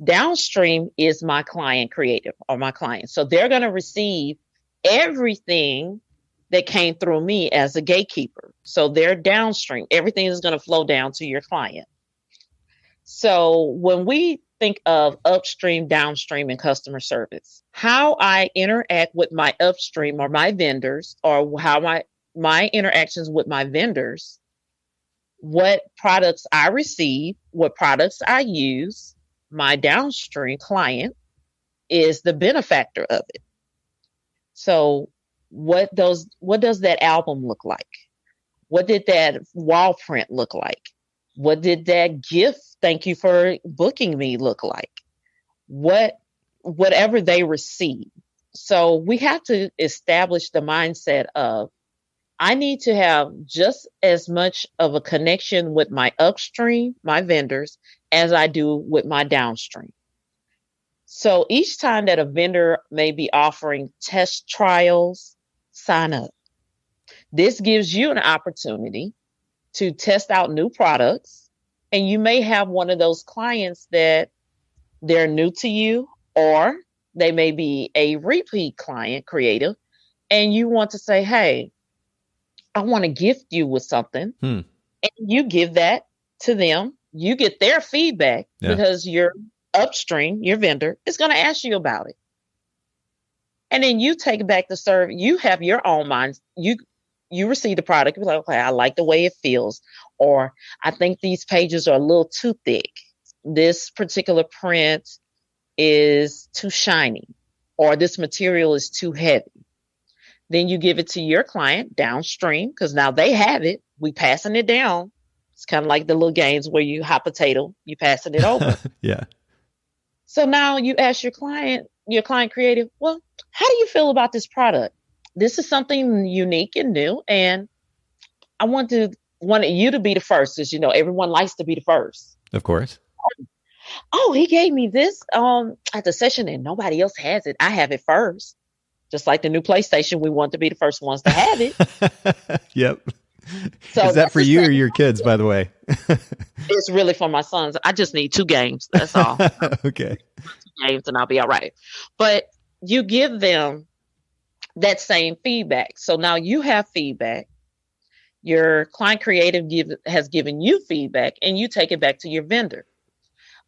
[SPEAKER 2] Downstream is my client creative, or my client. So they're going to receive everything that came through me as a gatekeeper. So they're downstream. Everything is going to flow down to your client. So when we think of upstream, downstream, and customer service, how I interact with my upstream or my vendors, or how my interactions with my vendors, what products I receive, what products I use, my downstream client is the benefactor of it. So what does that album look like? What did that wall print look like? What did that gift, thank you for booking me, look like? Whatever they receive. So we have to establish the mindset of, I need to have just as much of a connection with my upstream, my vendors, as I do with my downstream. So each time that a vendor may be offering test trials, sign up. This gives you an opportunity to test out new products. And you may have one of those clients that they're new to you, or they may be a repeat client creative, and you want to say, hey, I want to gift you with something. And you give that to them. You get their feedback because your upstream, your vendor, is going to ask you about it. And then you take it back to serve. You have your own mind. You receive the product. You're like, okay, I like the way it feels. Or I think these pages are a little too thick. This particular print is too shiny. Or this material is too heavy. Then you give it to your client downstream, because now they have it. We passing it down. It's kind of like the little games where you hot potato, you passing it over.
[SPEAKER 1] Yeah.
[SPEAKER 2] So now you ask your client creative, well, how do you feel about this product? This is something unique and new, and I wanted you to be the first, because everyone likes to be the first.
[SPEAKER 1] Of course.
[SPEAKER 2] Oh, he gave me this at the session, and nobody else has it. I have it first. Just like the new PlayStation, we want to be the first ones to have it.
[SPEAKER 1] Yep.
[SPEAKER 2] So
[SPEAKER 1] Is that for you or your kids, by the way?
[SPEAKER 2] it's really for my sons. I just need 2 games. That's all.
[SPEAKER 1] Okay.
[SPEAKER 2] 2 games and I'll be all right. But you give them that same feedback. So now you have feedback. Your client creative has given you feedback and you take it back to your vendor.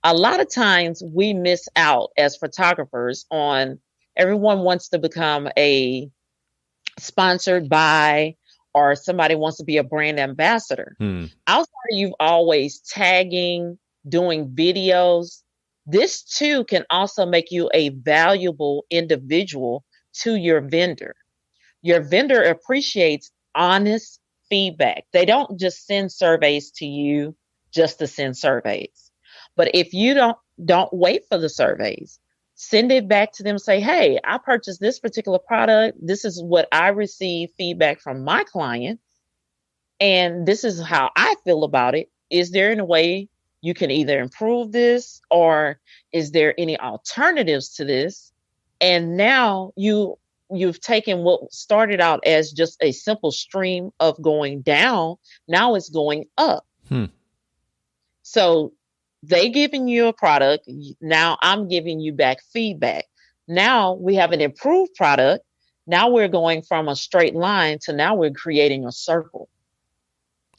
[SPEAKER 2] A lot of times we miss out as photographers on everyone wants to become a sponsored by or somebody wants to be a brand ambassador. Outside of you always tagging, doing videos, this too can also make you a valuable individual to your vendor. Your vendor appreciates honest feedback. They don't just send surveys to you just to send surveys. But if you don't wait for the surveys, send it back to them, say, hey, I purchased this particular product. This is what I received feedback from my client. And this is how I feel about it. Is there any way you can either improve this or is there any alternatives to this? And now you've taken what started out as just a simple stream of going down. Now it's going up. So they giving you a product. Now I'm giving you back feedback. Now we have an improved product. Now we're going from a straight line to now we're creating a circle.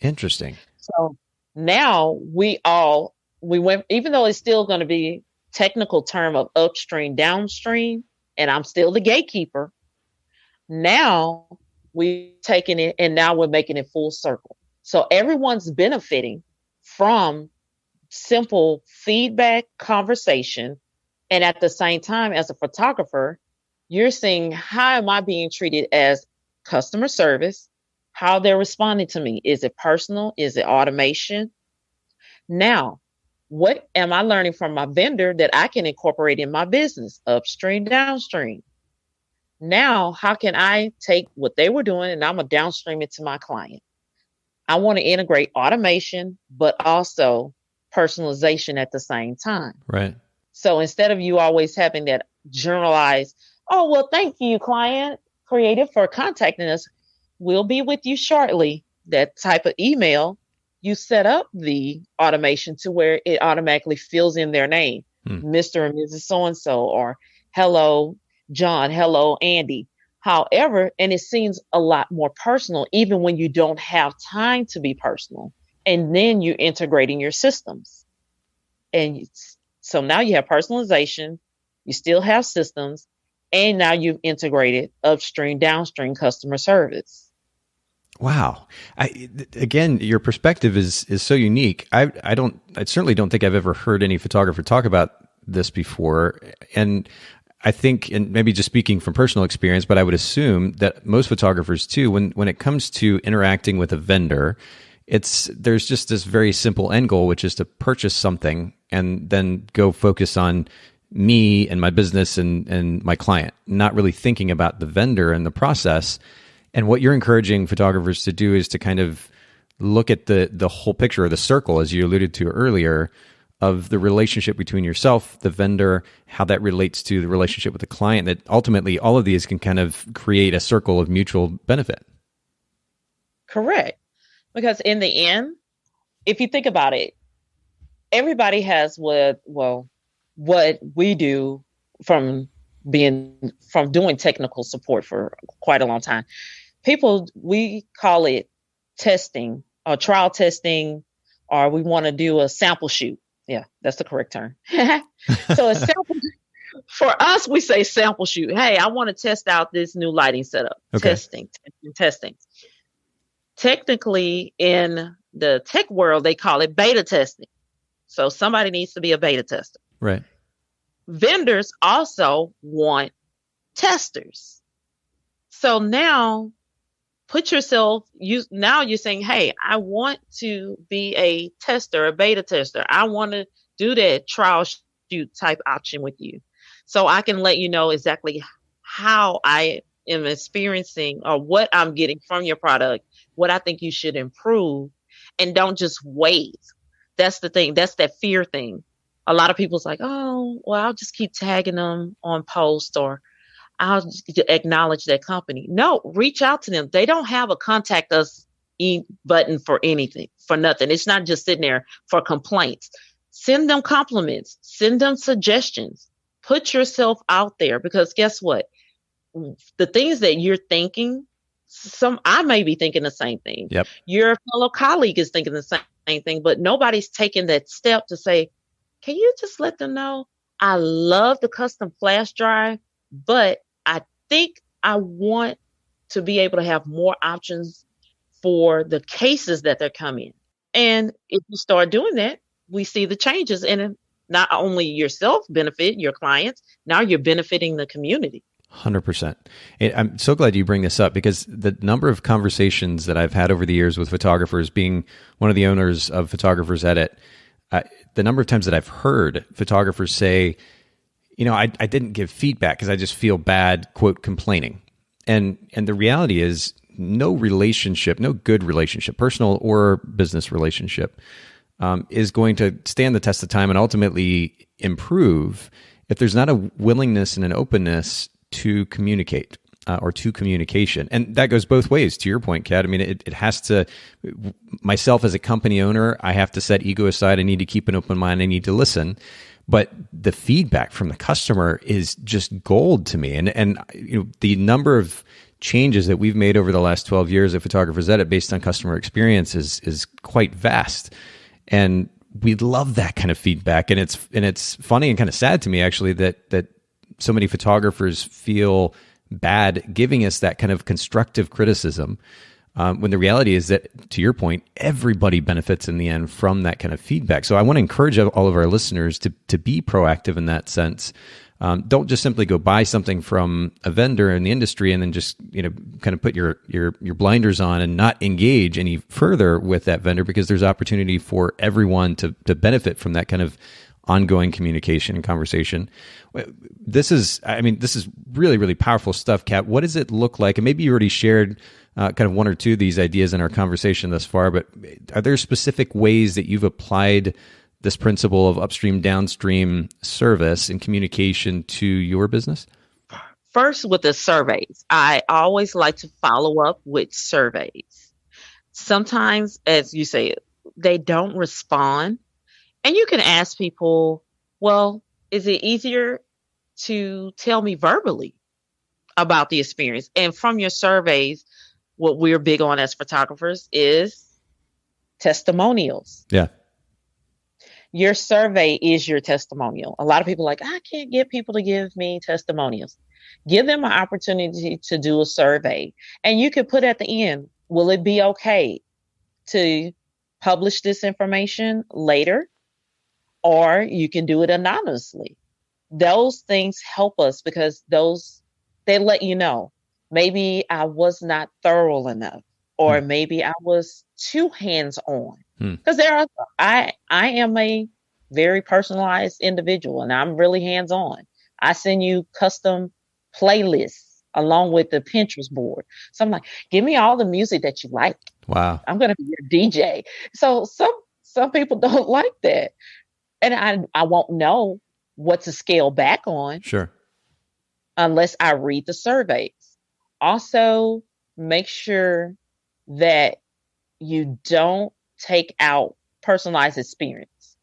[SPEAKER 1] Interesting.
[SPEAKER 2] So now we went, even though it's still going to be technical term of upstream, downstream, and I'm still the gatekeeper. Now we've taken it and now we're making it full circle. So everyone's benefiting from simple feedback conversation. And at the same time, as a photographer, you're seeing how am I being treated as customer service, how they're responding to me. Is it personal? Is it automation? Now, what am I learning from my vendor that I can incorporate in my business, upstream, downstream? Now, how can I take what they were doing and I'm going to downstream it to my client? I want to integrate automation, but also personalization at the same time.
[SPEAKER 1] Right.
[SPEAKER 2] So instead of you always having that generalized, oh, well, thank you, client creative, for contacting us. We'll be with you shortly. That type of email, you set up the automation to where it automatically fills in their name, Mr. and Mrs. So-and-so, or hello, John, hello, Andy. However, and it seems a lot more personal, even when you don't have time to be personal. And then you're integrating your systems. And so now you have personalization, you still have systems, and now you've integrated upstream, downstream customer service.
[SPEAKER 1] Wow. Again, your perspective is so unique. I certainly don't think I've ever heard any photographer talk about this before. And I think, and maybe just speaking from personal experience, but I would assume that most photographers too, when it comes to interacting with a vendor, there's just this very simple end goal, which is to purchase something and then go focus on me and my business and my client, not really thinking about the vendor and the process. And what you're encouraging photographers to do is to kind of look at the whole picture, or the circle, as you alluded to earlier, of the relationship between yourself, the vendor, how that relates to the relationship with the client, that ultimately all of these can kind of create a circle of mutual benefit.
[SPEAKER 2] Correct. Because in the end, if you think about it, everybody has what we do from doing technical support for quite a long time. People, we call it testing or trial testing, or we want to do a sample shoot. Yeah, that's the correct term. So a sample, for us, we say sample shoot. Hey, I want to test out this new lighting setup. Okay. Testing. Technically, in the tech world, they call it beta testing. So somebody needs to be a beta tester.
[SPEAKER 1] Right.
[SPEAKER 2] Vendors also want testers. So now you're saying, hey, I want to be a tester, a beta tester. I want to do that trial shoot type option with you. So I can let you know exactly how I am experiencing or what I'm getting from your product, what I think you should improve, and don't just wait. That's the thing. That's that fear thing. A lot of people's like, oh, well, I'll just keep tagging them on post, or I'll just acknowledge that company. No, reach out to them. They don't have a contact us button for anything, for nothing. It's not just sitting there for complaints. Send them compliments, send them suggestions, put yourself out there, because guess what? The things that you're thinking, I may be thinking the same thing.
[SPEAKER 1] Yep.
[SPEAKER 2] Your fellow colleague is thinking the same thing, but nobody's taking that step to say, can you just let them know I love the custom flash drive, but I think I want to be able to have more options for the cases that they're coming. And if you start doing that, we see the changes, and not only yourself benefit your clients, now you're benefiting the community.
[SPEAKER 1] 100%. I'm so glad you bring this up, because the number of conversations that I've had over the years with photographers, being one of the owners of Photographers Edit, the number of times that I've heard photographers say, I didn't give feedback because I just feel bad, quote, complaining. And the reality is, no relationship, no good relationship, personal or business relationship, is going to stand the test of time and ultimately improve if there's not a willingness and an openness to communicate, or to communication. And that goes both ways, to your point, Kat. I mean, it has to, myself as a company owner, I have to set ego aside. I need to keep an open mind. I need to listen. But the feedback from the customer is just gold to me. And the number of changes that we've made over the last 12 years at Photographers Edit based on customer experience is quite vast. And we love that kind of feedback. And it's funny and kind of sad to me, actually, that so many photographers feel bad giving us that kind of constructive criticism, when the reality is that, to your point, everybody benefits in the end from that kind of feedback. So I want to encourage all of our listeners to be proactive in that sense. Don't just simply go buy something from a vendor in the industry and then just kind of put your blinders on and not engage any further with that vendor, because there's opportunity for everyone to benefit from that kind of ongoing communication and conversation. This is really, really powerful stuff, Kat. What does it look like? And maybe you already shared kind of one or two of these ideas in our conversation thus far, but are there specific ways that you've applied this principle of upstream, downstream service and communication to your business?
[SPEAKER 2] First, with the surveys, I always like to follow up with surveys. Sometimes, as you say, they don't respond. And you can ask people, well, is it easier to tell me verbally about the experience? And from your surveys, what we're big on as photographers is testimonials.
[SPEAKER 1] Yeah.
[SPEAKER 2] Your survey is your testimonial. A lot of people are like, I can't get people to give me testimonials. Give them an opportunity to do a survey. And you could put at the end, will it be okay to publish this information later? Or you can do it anonymously. Those things help us, because they let you know, maybe I was not thorough enough, or maybe I was too hands-on. Because I am a very personalized individual, and I'm really hands-on. I send you custom playlists along with the Pinterest board. So I'm like, give me all the music that you like.
[SPEAKER 1] Wow.
[SPEAKER 2] I'm going to be your DJ. So some people don't like that. And I won't know what to scale back on.
[SPEAKER 1] Sure.
[SPEAKER 2] Unless I read the surveys. Also, make sure that you don't take out personalized experience.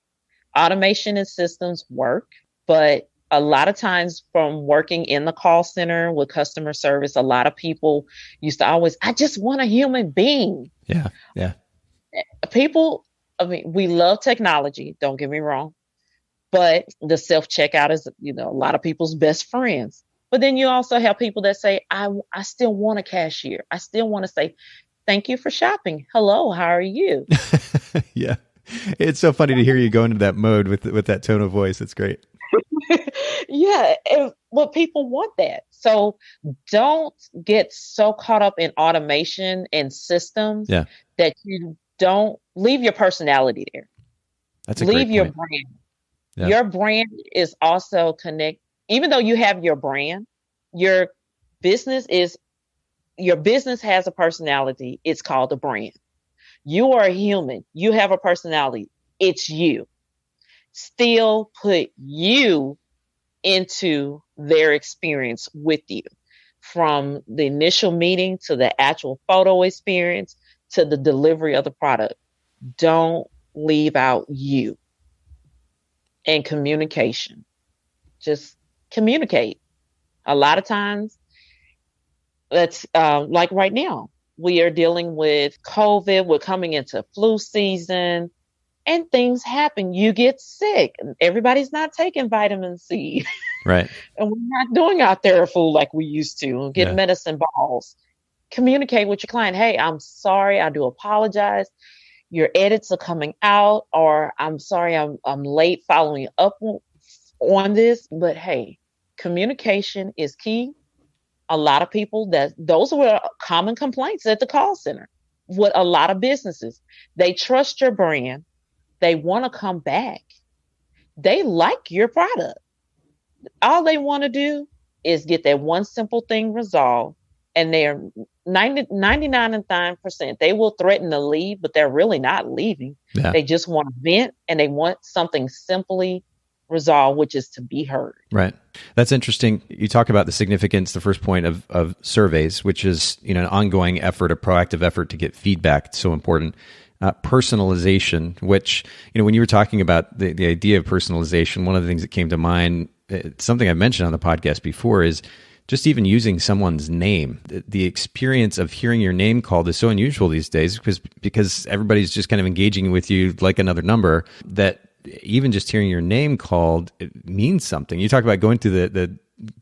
[SPEAKER 2] Automation and systems work, but a lot of times from working in the call center with customer service, a lot of people used to always, I just want a human being.
[SPEAKER 1] Yeah. Yeah.
[SPEAKER 2] People, we love technology, don't get me wrong, but the self-checkout is, a lot of people's best friends. But then you also have people that say, I still want a cashier. I still want to say, thank you for shopping. Hello, how are you?
[SPEAKER 1] Yeah. It's so funny to hear you go into that mode with that tone of voice. It's great.
[SPEAKER 2] Yeah. People want that. So don't get so caught up in automation and systems that you don't leave your personality there.
[SPEAKER 1] That's a
[SPEAKER 2] leave
[SPEAKER 1] great
[SPEAKER 2] your
[SPEAKER 1] point.
[SPEAKER 2] brand.
[SPEAKER 1] Yeah.
[SPEAKER 2] Your brand is also even though you have your brand, your business has a personality. It's called a brand. You are a human. You have a personality. It's you. Still put you into their experience with you, from the initial meeting to the actual photo experience to the delivery of the product. Don't leave out you and communication. Just communicate. A lot of times, that's like right now, we are dealing with COVID. We're coming into flu season and things happen. You get sick. Everybody's not taking vitamin C.
[SPEAKER 1] Right.
[SPEAKER 2] And we're not doing our TheraFood like we used to, get medicine balls. Communicate with your client. Hey, I'm sorry. I do apologize. Your edits are coming out, or I'm sorry, I'm late following up on this. But hey, communication is key. A lot of people, those were common complaints at the call center with a lot of businesses. They trust your brand. They want to come back. They like your product. All they want to do is get that one simple thing resolved. And they're 99.9%. They will threaten to leave, but they're really not leaving. Yeah. They just want to vent, and they want something simply resolved, which is to be heard.
[SPEAKER 1] Right. That's interesting. You talk about the significance, the first point of surveys, which is, an ongoing effort, a proactive effort to get feedback. It's so important. Personalization, which, when you were talking about the idea of personalization, one of the things that came to mind, something I've mentioned on the podcast before, is just even using someone's name. The experience of hearing your name called is so unusual these days because everybody's just kind of engaging with you like another number, that even just hearing your name called, it means something. You talk about going to the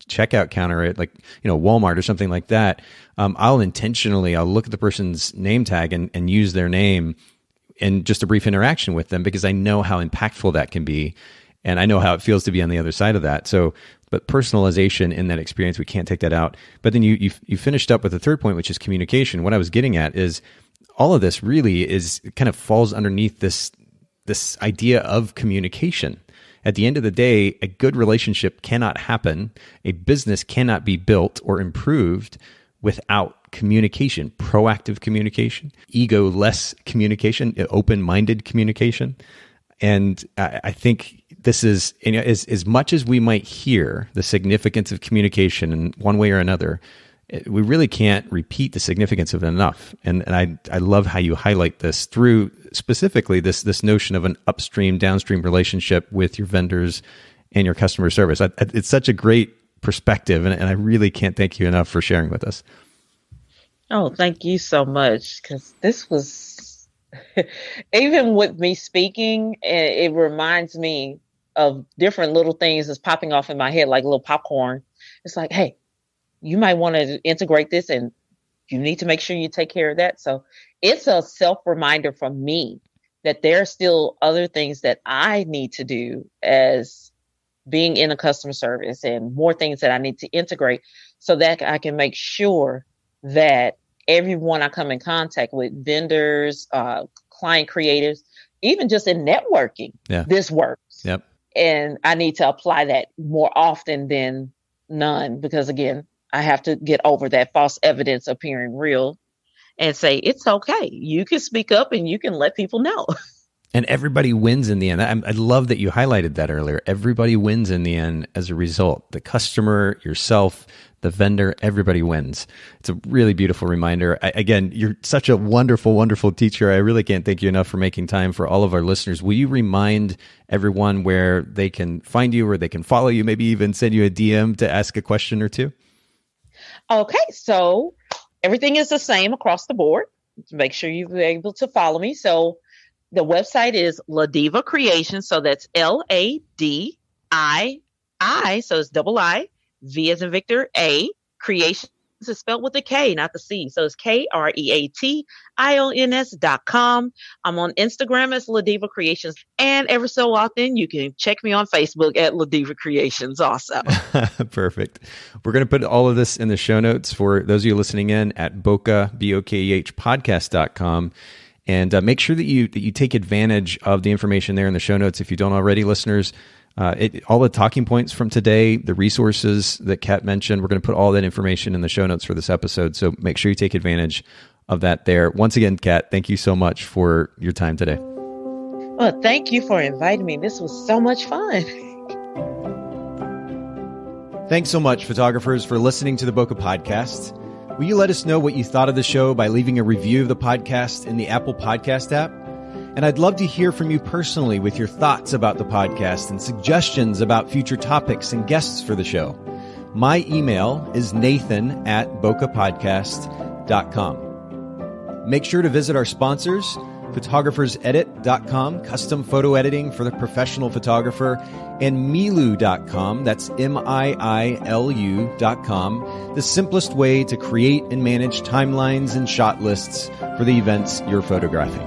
[SPEAKER 1] checkout counter at Walmart or something like that. I'll look at the person's name tag and use their name in just a brief interaction with them, because I know how impactful that can be. And I know how it feels to be on the other side of that. So, but personalization in that experience, we can't take that out. But then you finished up with the third point, which is communication. What I was getting at is all of this really kind of falls underneath this idea of communication. At the end of the day, a good relationship cannot happen. A business cannot be built or improved without communication, proactive communication, ego-less communication, open-minded communication. And I think this is, as much as we might hear the significance of communication in one way or another, we really can't repeat the significance of it enough. And I love how you highlight this through specifically this notion of an upstream, downstream relationship with your vendors and your customer service. It's such a great perspective, and I really can't thank you enough for sharing with us.
[SPEAKER 2] Oh, thank you so much, because this was, even with me speaking, it reminds me of different little things that's popping off in my head like little popcorn. It's like, hey, you might want to integrate this, and you need to make sure you take care of that. So it's a self-reminder for me that there are still other things that I need to do as being in a customer service, and more things that I need to integrate so that I can make sure that everyone I come in contact with, vendors, client creators, even just in networking, this works.
[SPEAKER 1] Yep.
[SPEAKER 2] And I need to apply that more often than none, because again, I have to get over that false evidence appearing real and say, it's okay. You can speak up and you can let people know.
[SPEAKER 1] And everybody wins in the end. I love that you highlighted that earlier. Everybody wins in the end as a result. The customer, yourself, the vendor, everybody wins. It's a really beautiful reminder. Again, you're such a wonderful, wonderful teacher. I really can't thank you enough for making time for all of our listeners. Will you remind everyone where they can find you, where they can follow you, maybe even send you a DM to ask a question or two?
[SPEAKER 2] Okay, so everything is the same across the board. Make sure you're able to follow me. So the website is Ladiiva Kreations. So that's Ladii. So it's double I, V as in Victor, A. Kreations is spelled with a K, not the C. So it's KREATIONS.com. I'm on Instagram as Ladiiva Kreations. And every so often, you can check me on Facebook at Ladiiva Kreations also.
[SPEAKER 1] Perfect. We're going to put all of this in the show notes for those of you listening in at Bokeh, BOKEH podcast.com. And make sure that you take advantage of the information there in the show notes if you don't already, listeners. All the talking points from today, the resources that Kat mentioned, we're going to put all that information in the show notes for this episode. So make sure you take advantage of that there. Once again, Kat, thank you so much for your time today.
[SPEAKER 2] Well, thank you for inviting me. This was so much fun.
[SPEAKER 1] Thanks so much, photographers, for listening to the Bokeh podcast. Will you let us know what you thought of the show by leaving a review of the podcast in the Apple Podcast app? And I'd love to hear from you personally with your thoughts about the podcast and suggestions about future topics and guests for the show. My email is nathan@bokehpodcast.com. Make sure to visit our sponsors, photographersedit.com, custom photo editing for the professional photographer, and miilu.com, that's miilu.com, the simplest way to create and manage timelines and shot lists for the events you're photographing.